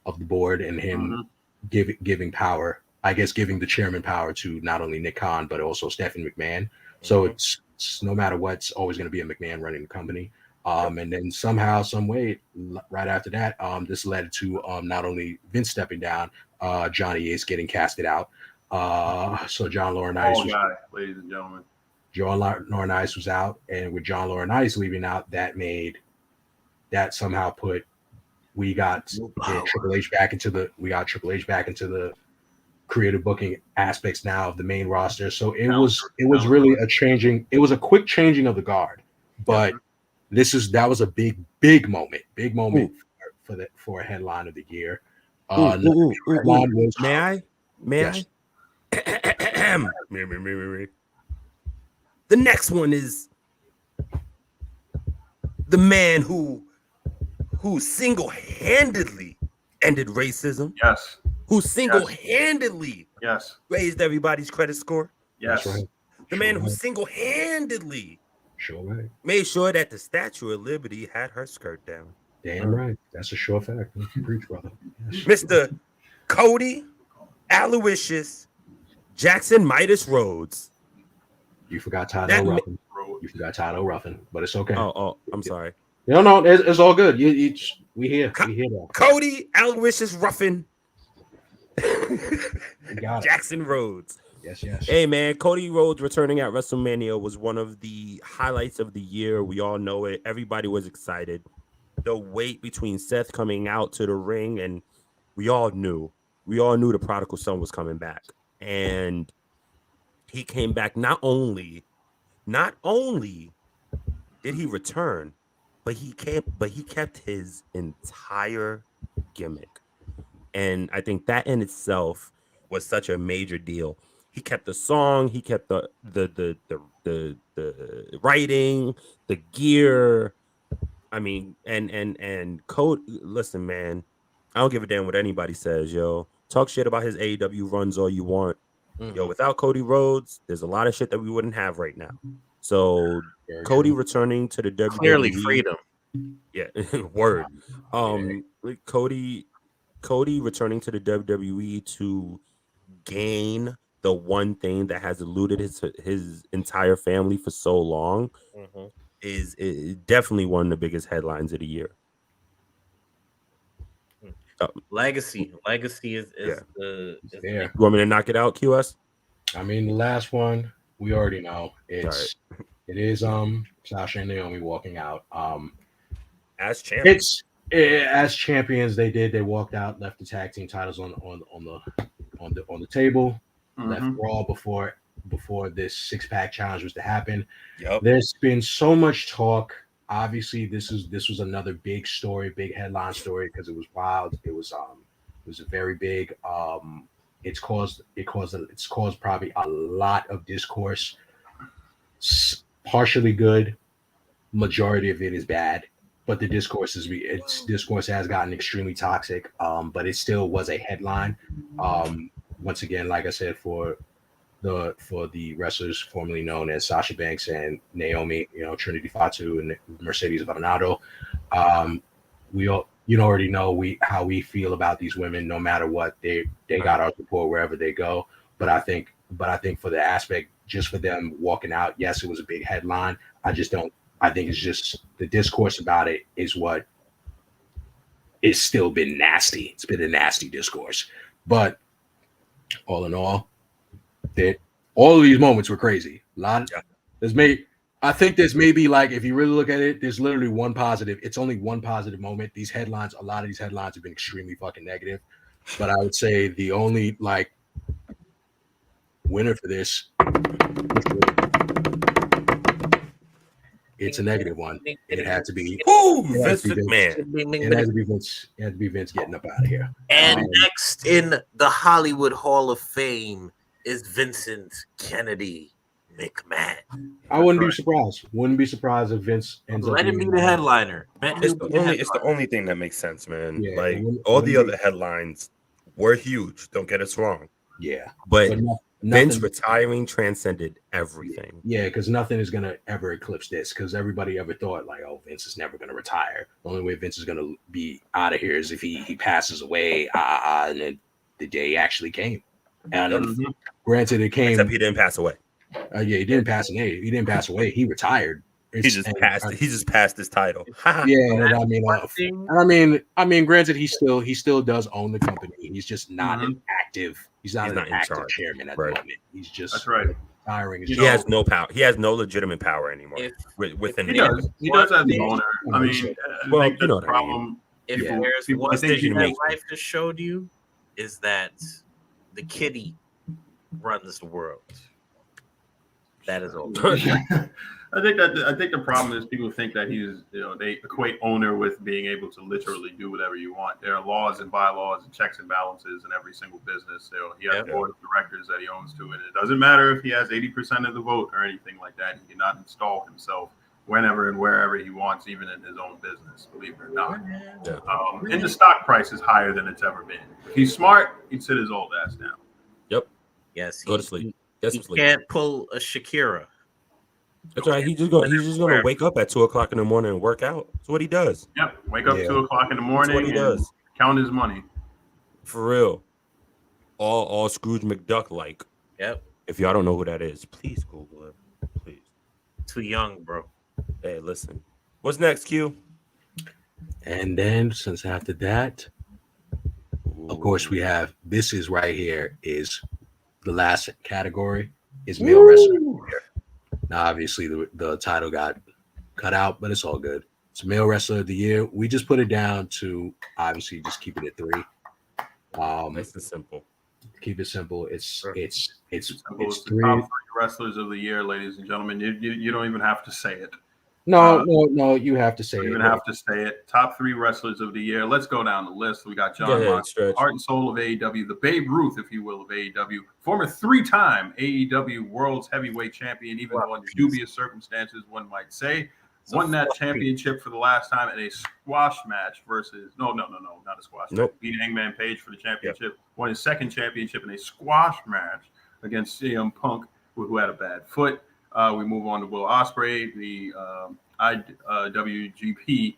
the board and him giving power, I guess, giving the chairman power to not only Nick Khan, but also Stephanie McMahon. So it's no matter what, it's always going to be a McMahon running the company. And then somehow, some way, right after that, this led to not only Vince stepping down, Johnny Ace getting casted out. So John Laurinaitis, ladies and gentlemen. John Laurinaitis was out, and with John Laurinaitis leaving out, that somehow we got Triple H back into the creative booking aspects now of the main roster. So it was really a quick changing of the guard, but that was a big moment for a headline of the year. May I? Yes. The next one is the man who single-handedly ended racism. Yes. Who single-handedly raised everybody's credit score. Yes. Right. The man who single-handedly made sure that the Statue of Liberty had her skirt down. Damn right. That's a sure fact. Preach, brother. Yes. Mr. Cody Aloysius Jackson Midas Rhodes. You forgot Tyrell Welcome. You forgot Tyler Ruffin, but it's okay. Oh, I'm sorry. No, it's all good. We here. We here. Cody Aloysius Ruffin. Got it. Jackson Rhodes. Yes. Hey man, Cody Rhodes returning at WrestleMania was one of the highlights of the year. We all know it. Everybody was excited. The wait between Seth coming out to the ring, and we all knew the prodigal son was coming back. And he came back. Not only did he return, but he kept his entire gimmick. And I think that in itself was such a major deal. He kept the song, he kept the writing, the gear. I mean, and Code. Listen, man, I don't give a damn what anybody says, yo. Talk shit about his AEW runs all you want. Yo, without Cody Rhodes, there's a lot of shit that we wouldn't have right now. So Cody returning to the WWE. Clearly freedom. Yeah, word. Cody returning to the WWE to gain the one thing that has eluded his entire family for so long is definitely one of the biggest headlines of the year. Legacy is the there. You want me to knock it out, QS? I mean, the last one we already know. It is Sasha and Naomi walking out. As champions. As champions, they walked out, left the tag team titles on the table, left Raw before this 6-pack challenge was to happen. Yep. There's been so much talk. Obviously, this was another big story, big headline story because it was wild. It was a very big. It's caused probably a lot of discourse. Partially good, majority of it is bad. But the discourse has gotten extremely toxic. But it still was a headline. Once again, like I said, for the wrestlers formerly known as Sasha Banks and Naomi, Trinity Fatu and Mercedes Varnado, we all already know how we feel about these women. No matter what, they got our support wherever they go. But I think for the aspect, just for them walking out, yes, it was a big headline. I think it's just the discourse about it is what it's still been nasty. It's been a nasty discourse. But all in all, all of these moments were crazy. I think there's maybe, like, if you really look at it, there's literally one positive. It's only one positive moment. A lot of these headlines have been extremely fucking negative. But I would say the only winner for this, it's a negative one. It had to be Vince McMahon. It had to be Vince. It had to be Vince getting up out of here. And next in the Hollywood Hall of Fame is Vincent Kennedy McMahon. I wouldn't be surprised. Wouldn't be surprised if Vince ends up. Let him be the headliner. It's the only thing that makes sense, man. Yeah, all the other headlines were huge. Don't get us wrong. Yeah, but Vince retiring transcended everything. Yeah, because nothing is gonna ever eclipse this. Because everybody ever thought Vince is never gonna retire. The only way Vince is gonna be out of here is if he passes away. And then the day actually came. And granted, it came. Except he didn't pass away. Yeah, he didn't pass away. He didn't pass away. He retired. He just passed his title. Yeah, I mean, granted, he still does own the company. He's just not an active. He's not an active chairman at the moment. He's just retiring. He has no power. He has no legitimate power anymore within. He does as the owner. I mean, well, you know the problem. If there's one thing that life has showed you, is that the kitty runs the world. That is all. I think the problem is people think that he's, they equate owner with being able to literally do whatever you want. There are laws and bylaws and checks and balances in every single business. So he has a board of directors that he owns to, and it doesn't matter if he has 80% of the vote or anything like that. He cannot install himself whenever and wherever he wants, even in his own business, believe it or not. And the stock price is higher than it's ever been. If he's smart, he'd sit his old ass down. Yep. Yes. Go to sleep. He can't pull a Shakira. That's right. He's just gonna wake up at 2:00 in the morning and work out. That's what he does. Yep. Wake up 2:00 in the morning. That's what he does. Count his money. For real. All Scrooge McDuck like. Yep. If y'all don't know who that is, please Google it. Please. too young, bro. Hey, listen. What's next, Q? And then since after that, of course, we have this is right here is the last category is male wrestler. Now, obviously, the title got cut out, but it's all good. It's male wrestler of the year. We just put it down to obviously just keep it at 3. Nice and simple. Keep it simple. It's 3. The top 3 wrestlers of the year, ladies and gentlemen. You don't even have to say it. No, you have to say it. You don't even have to say it. Top 3 wrestlers of the year. Let's go down the list. We got John Moxley, heart and soul of AEW, the Babe Ruth, if you will, of AEW, former 3-time AEW World's Heavyweight Champion, even though under dubious circumstances, one might say. Won that championship for the last time in a squash match versus not a squash match. Beat Hangman Page for the championship. Yep. Won his second championship in a squash match against CM Punk, who had a bad foot. We move on to Will Ospreay, the IWGP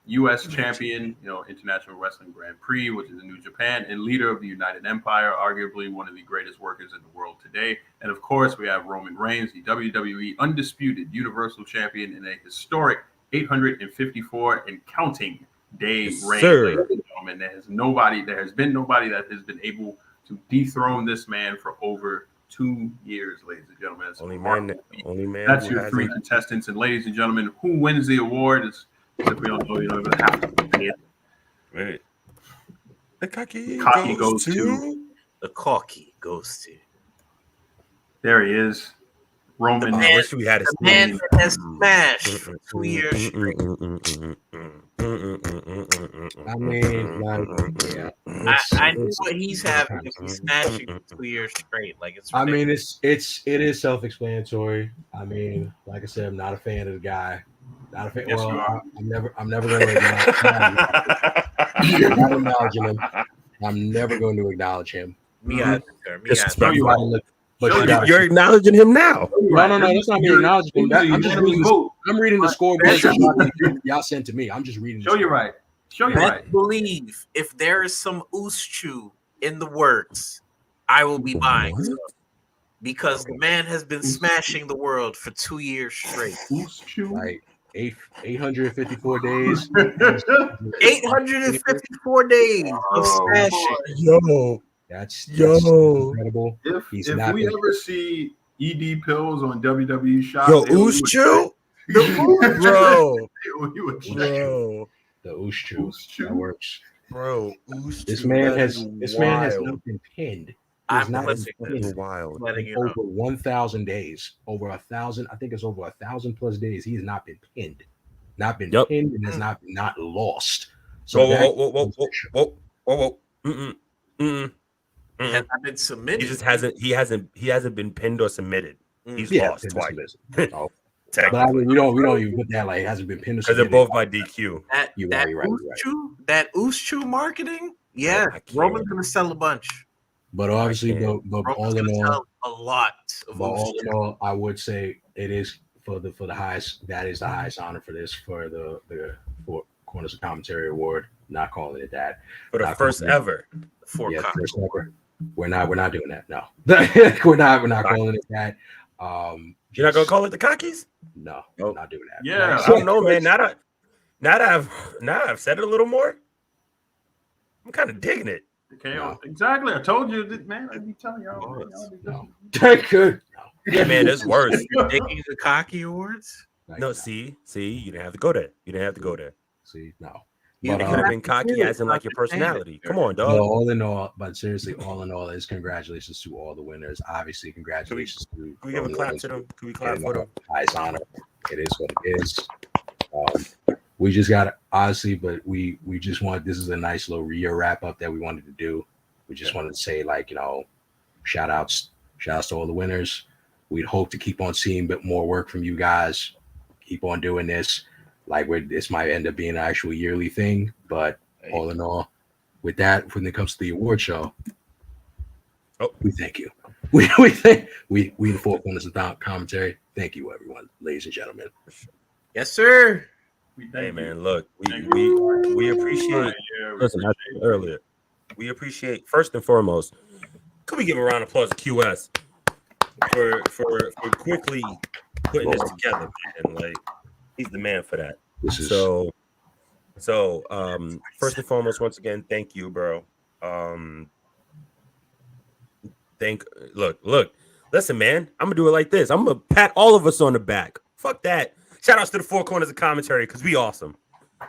U.S. champion, International Wrestling Grand Prix, which is in New Japan, and leader of the United Empire, arguably one of the greatest workers in the world today. And of course, we have Roman Reigns, the WWE undisputed Universal Champion in a historic 854 and counting day reign. Ladies and gentlemen, there has been nobody that has been able to dethrone this man for over 2 years, ladies and gentlemen. That's only man. That's your 3 contestants, and ladies and gentlemen, who wins the award is. If we don't know, you don't even have to say it. Right. The cocky goes to. The cocky goes to. There he is. Roman. I wish we had a man that has smashed for 2 years straight. I mean, I knew what he's having if he's smashing for 2 years straight. Like it's. Ridiculous. I mean, it is self-explanatory. I mean, like I said, I'm not a fan of the guy. Not a fan. Yes, well, I'm never going to acknowledge him. I'm never going to acknowledge him. You're acknowledging him now. No, that's not me acknowledging him. I'm reading the scoreboard y'all sent to me. I'm just reading. Show you right. Believe if there is some Uschu in the works, I will be buying some. Because the man has been smashing the world for 2 years straight. Like 854 days. 854 days of smashing. That's incredible. If we ever see ED pills on WWE Shop, Uschu, bro, the Uschu that works, bro. This man has not been pinned. I'm not wild. Over 1,000 days, over 1,000. I think it's over 1,000 plus days. He has not been pinned, pinned, and has not lost. So whoa. Has not been submitted. He hasn't been pinned or submitted. He's lost twice. But I mean, we don't even put that like it hasn't been pinned because they're both by DQ. That Uschu marketing, yeah, Roman's gonna sell a bunch. But obviously, but all in all, a lot. All in all, I would say it is for the highest. That is the highest honor for this for the Corners of Commentary Award. Not calling it that. For the first ever. First ever. We're not doing that. No, we're not calling it that. You're not gonna call it the cockies? No, not doing that. Yeah, I don't know, man. Now I've said it a little more. I'm kind of digging it. Okay, exactly. I told you that, man. I'd be telling y'all. Good. Yeah, man, it's worse. You're digging the cocky awards? No, see, you didn't have to go there. See, no. It could have been cocky as in like your personality. Come on, dog. No, all in all, but seriously, all in all, is congratulations to all the winners. Obviously, congratulations to. Can we give a clap to them? Can we clap for them? Highest honor. It is what it is. We just got honestly, but we just want this is a nice little year wrap up that we wanted to do. We just wanted to say shout outs to all the winners. We'd hope to keep on seeing a bit more work from you guys. Keep on doing this. This might end up being an actual yearly thing, but all in all, with that, when it comes to the award show, we thank you. We thank we the Four Corners of Commentary. Thank you, everyone, ladies and gentlemen. Yes, sir. Hey man, look, we appreciate. Listen, I said earlier, we appreciate first and foremost. Could we give a round of applause to QS for quickly putting this together, man. Like he's the man for that. This is So first and foremost, once again, thank you, bro. Look, listen, man. I'm gonna do it like this. I'm gonna pat all of us on the back. Fuck that. Shout outs to the Four Corners of Commentary because we awesome.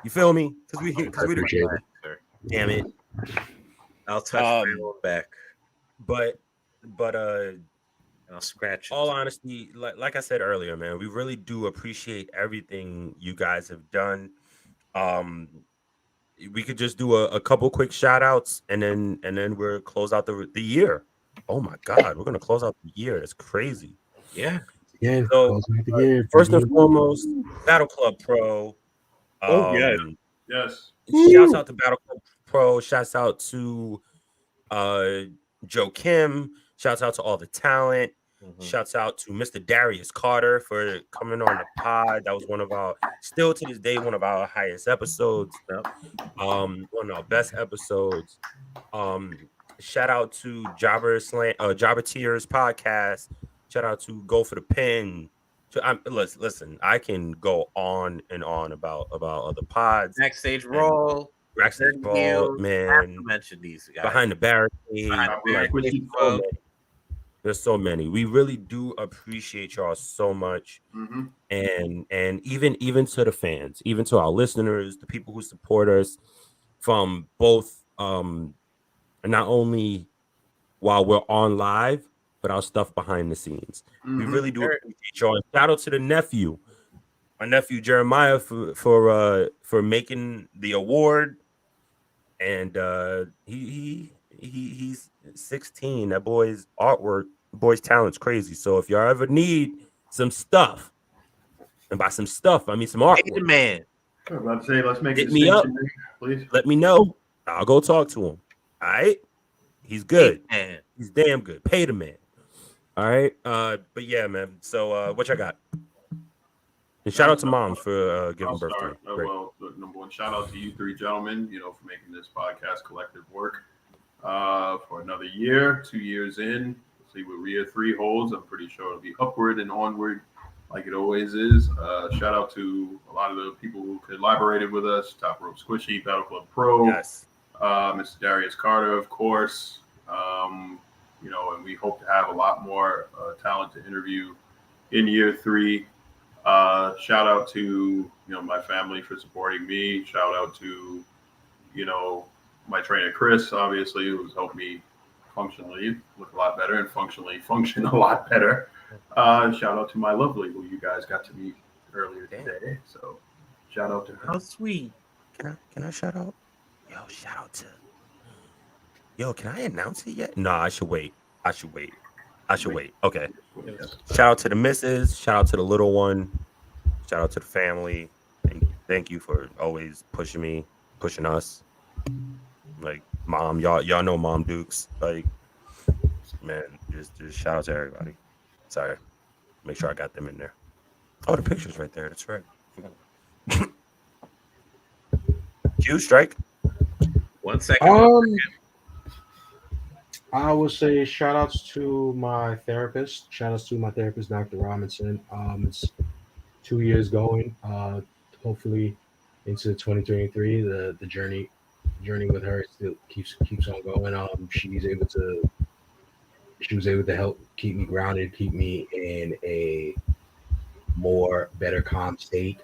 You feel me? Because we appreciate it. Damn it. I'll touch my own back. But I'll scratch it. All honesty, like I said earlier, man, we really do appreciate everything you guys have done. We could just do a couple quick shout outs and then we'll close out the year. Oh my god, we're gonna close out the year. That's crazy. Yeah. Yeah. So first and foremost, Battle Club Pro. Yes. Shouts out to Battle Club Pro. Shouts out to Joe Kim. Shouts out to all the talent. Mm-hmm. Shouts out to Mr. Darius Carter for coming on the pod. That was still to this day, one of our highest episodes. One of our best episodes. Shout out to Jobber Tears podcast. Shout out to Go for the Pin. Listen, I can go on and on about other pods. Backstage Brawl, man. Mention these guys. Behind the Barricade. There's so many. We really do appreciate y'all so much. Mm-hmm. And even to the fans, even to our listeners, the people who support us from both not only while we're on live, but our stuff behind the scenes. Mm-hmm. We really do appreciate y'all. Shout out to my nephew Jeremiah for making the award. And he's 16. That boy's talent's crazy. So if y'all ever need some stuff, and by some stuff I mean some artwork, hey, man. I'm about to say, let's make hit me up, please. Let me know. I'll go talk to him. All right, he's good. Hey, he's damn good. Pay the man. All right. But yeah, man. So what y'all got? And shout out to moms for giving birthday. Well, look, number one, shout out to you three gentlemen, for making this podcast collective work for another year, 2 years in. Let's see what year 3 holds. I'm pretty sure it'll be upward and onward like it always is. Shout out to a lot of the people who collaborated with us, Top Rope Squishy, Battle Club Pro, yes. Mr. Darius Carter, of course. And we hope to have a lot more talent to interview in year 3. Shout out to my family for supporting me. Shout out to my trainer Chris, obviously, who's helped me functionally look a lot better and functionally function a lot better. Shout out to my lovely, who you guys got to meet earlier today. So shout out to her. How sweet. Can I shout out? Can I announce it yet? No, I should wait. Okay. Shout out to the missus. Shout out to the little one. Shout out to the family. And thank you for always pushing us. Like mom, y'all know Mom Dukes. Like, man, just shout out to everybody. Sorry. Make sure I got them in there. Oh, the picture's right there. That's right. Q Strike. 1 second. I would say shout outs to my therapist. Shout outs to my therapist, Dr. Robinson. It's 2 years going. Hopefully into 2023. The journey with her still keeps on going. She was able to help keep me grounded, keep me in a better calm state,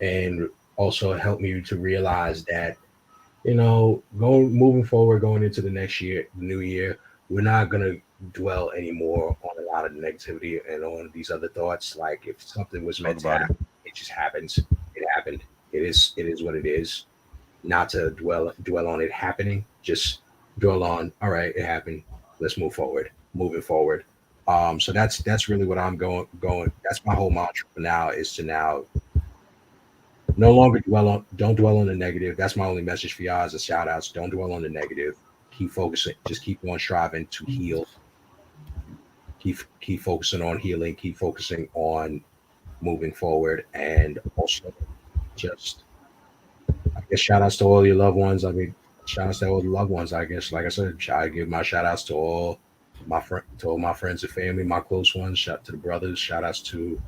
and also help me to realize that moving forward, going into the next year, the new year, we're not gonna dwell anymore on a lot of negativity and on these other thoughts. Like if something was meant to happen, it just happens. It happened. It is what it is. Not to dwell on it happening. Just dwell on. All right, it happened. Let's move forward. Moving forward. So that's really what I'm going. That's my whole mantra for now. Is to now no longer don't dwell on the negative. That's my only message for y'all as a shout outs. Don't dwell on the negative. Keep focusing. Just keep on striving to heal. Keep focusing on healing. Keep focusing on moving forward. And also just, I guess, shout outs to all your loved ones. Shout outs to all the loved ones. I guess, like I said, I give my shout outs to all to all my friends and family, my close ones. Shout to the brothers. Shout outs to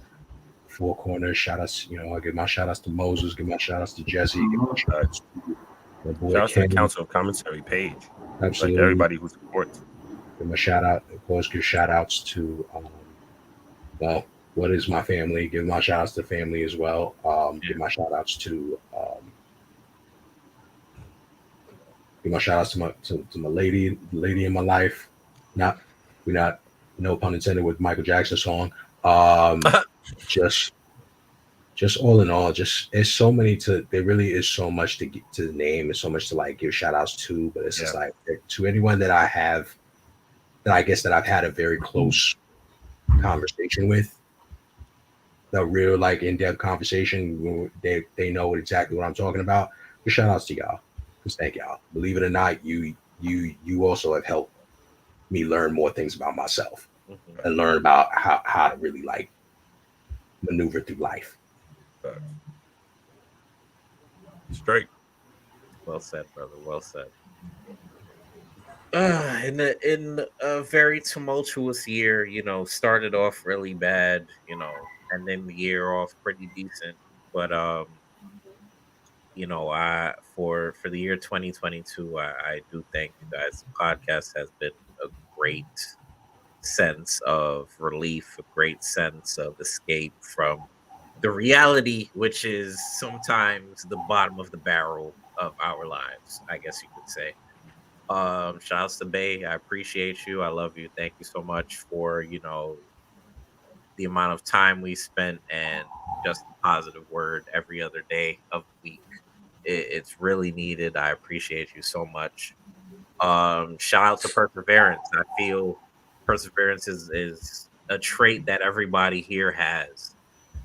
Four Corners. Shout outs, I give my shout outs to Moses. Give my shout outs to Jesse. Give my shout outs to my boy Shout out to the Ken. Council of Commentary page. Absolutely. Like everybody who supports. Give my shout out. Of course, give shout outs to what is my family? Give my shout outs to family as well. Give my shout outs to my lady in my life. We're not no pun intended with Michael Jackson song. Just all in all, just it's so many there really is so much to get to name and so much to like give shout outs to, but it's just like to anyone that I guess that I've had a very close conversation with, the real like in-depth conversation. They know exactly what I'm talking about. Just shout outs to y'all. Just thank y'all. Believe it or not, you also have helped me learn more things about myself and learn about how to really like maneuver through life. Straight. Well said, brother. Well said. In a very tumultuous year, started off really bad, and then the year off pretty decent. But I for the year 2022, I do thank you guys. The podcast has been a great sense of relief, a great sense of escape from the reality, which is sometimes the bottom of the barrel of our lives, I guess you could say. Shout outs to Bay. I appreciate you. I love you. Thank you so much for, the amount of time we spent and just a positive word every other day of the week. It's really needed. I appreciate you so much. Shout out to perseverance. I feel perseverance is a trait that everybody here has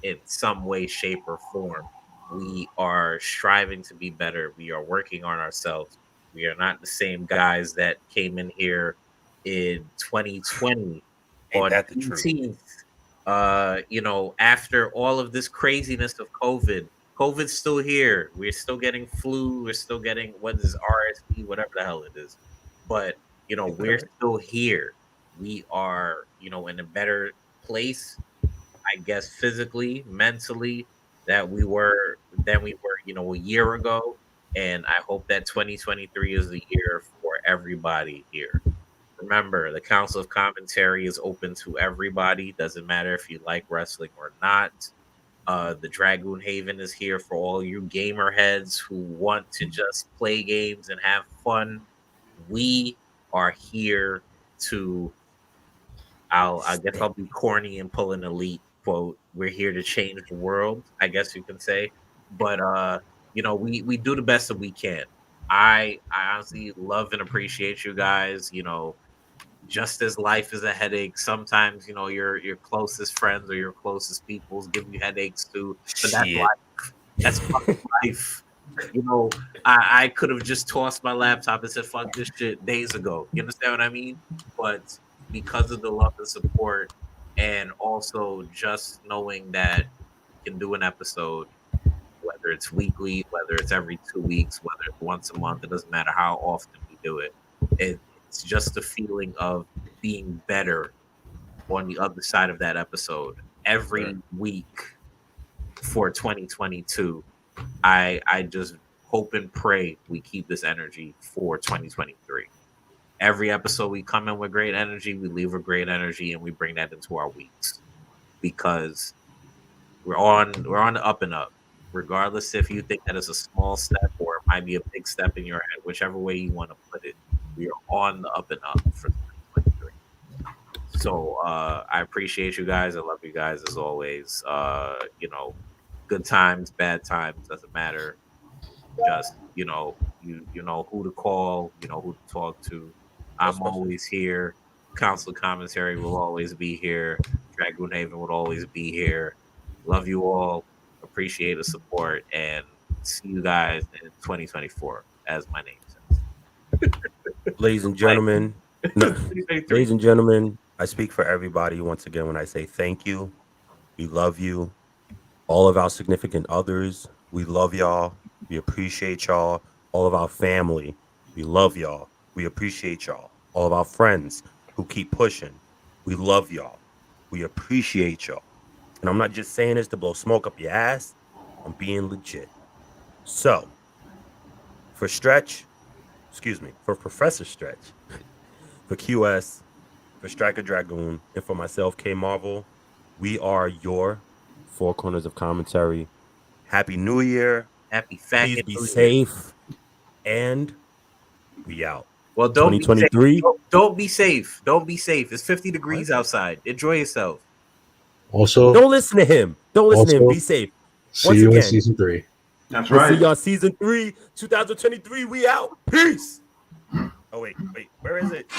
in some way, shape, or form. We are striving to be better. We are working on ourselves. We are not the same guys that came in here in 2020 on the 18th. After all of this craziness of COVID's still here. We're still getting flu. We're still getting what is RSV, whatever the hell it is. But we're still here. We are, in a better place, I guess, physically, mentally, than we were, a year ago. And I hope that 2023 is the year for everybody here. Remember, the Council of Commentary is open to everybody. Doesn't matter if you like wrestling or not. The Dragoon Haven is here for all you gamer heads who want to just play games and have fun. We are here to, I guess I'll be corny and pull an elite quote. We're here to change the world, I guess you can say. But we do the best that we can. I honestly love and appreciate you guys. Just as life is a headache, sometimes your closest friends or your closest peoples give you headaches too. But that's life. That's life. I could have just tossed my laptop and said "fuck this shit" days ago. You understand what I mean? But because of the love and support, and also just knowing that you can do an episode, whether it's weekly, whether it's every 2 weeks, whether it's once a month, it doesn't matter how often we do it. It's just a feeling of being better on the other side of that episode every week for 2022. I just hope and pray we keep this energy for 2023. Every episode we come in with great energy, we leave with great energy, and we bring that into our weeks because we're on the up and up. Regardless if you think that is a small step or it might be a big step in your head, whichever way you want to put it, we are on the up and up for 2023. So I appreciate you guys. I love you guys as always. Good times, bad times, doesn't matter. Just you know who to call, who to talk to. I'm always here. Council Commentary will always be here. Dragoon Haven will always be here. Love you all. Appreciate the support, and see you guys in 2024, as my name says. Ladies and gentlemen, I speak for everybody once again when I say thank you. We love you. All of our significant others, we love y'all. We appreciate y'all. All of our family, we love y'all. We appreciate y'all. All of our friends, who keep pushing. We love y'all. We appreciate y'all. And I'm not just saying this to blow smoke up your ass. I'm being legit. So, for Professor Stretch, for QS, for StrykerDragoon, and for myself, K Marvel, we are your Four Corners of Commentary. Happy New Year. Happy Please be safe. And we out. Well, don't 2023. Be safe. Don't be safe. Don't be safe. It's 50 degrees outside. Enjoy yourself. Also, don't listen to him. Don't listen to him. Be safe. See you in season 3. That's we'll right. See y'all season 3, 2023. We out. Peace. Oh, wait. Where is it?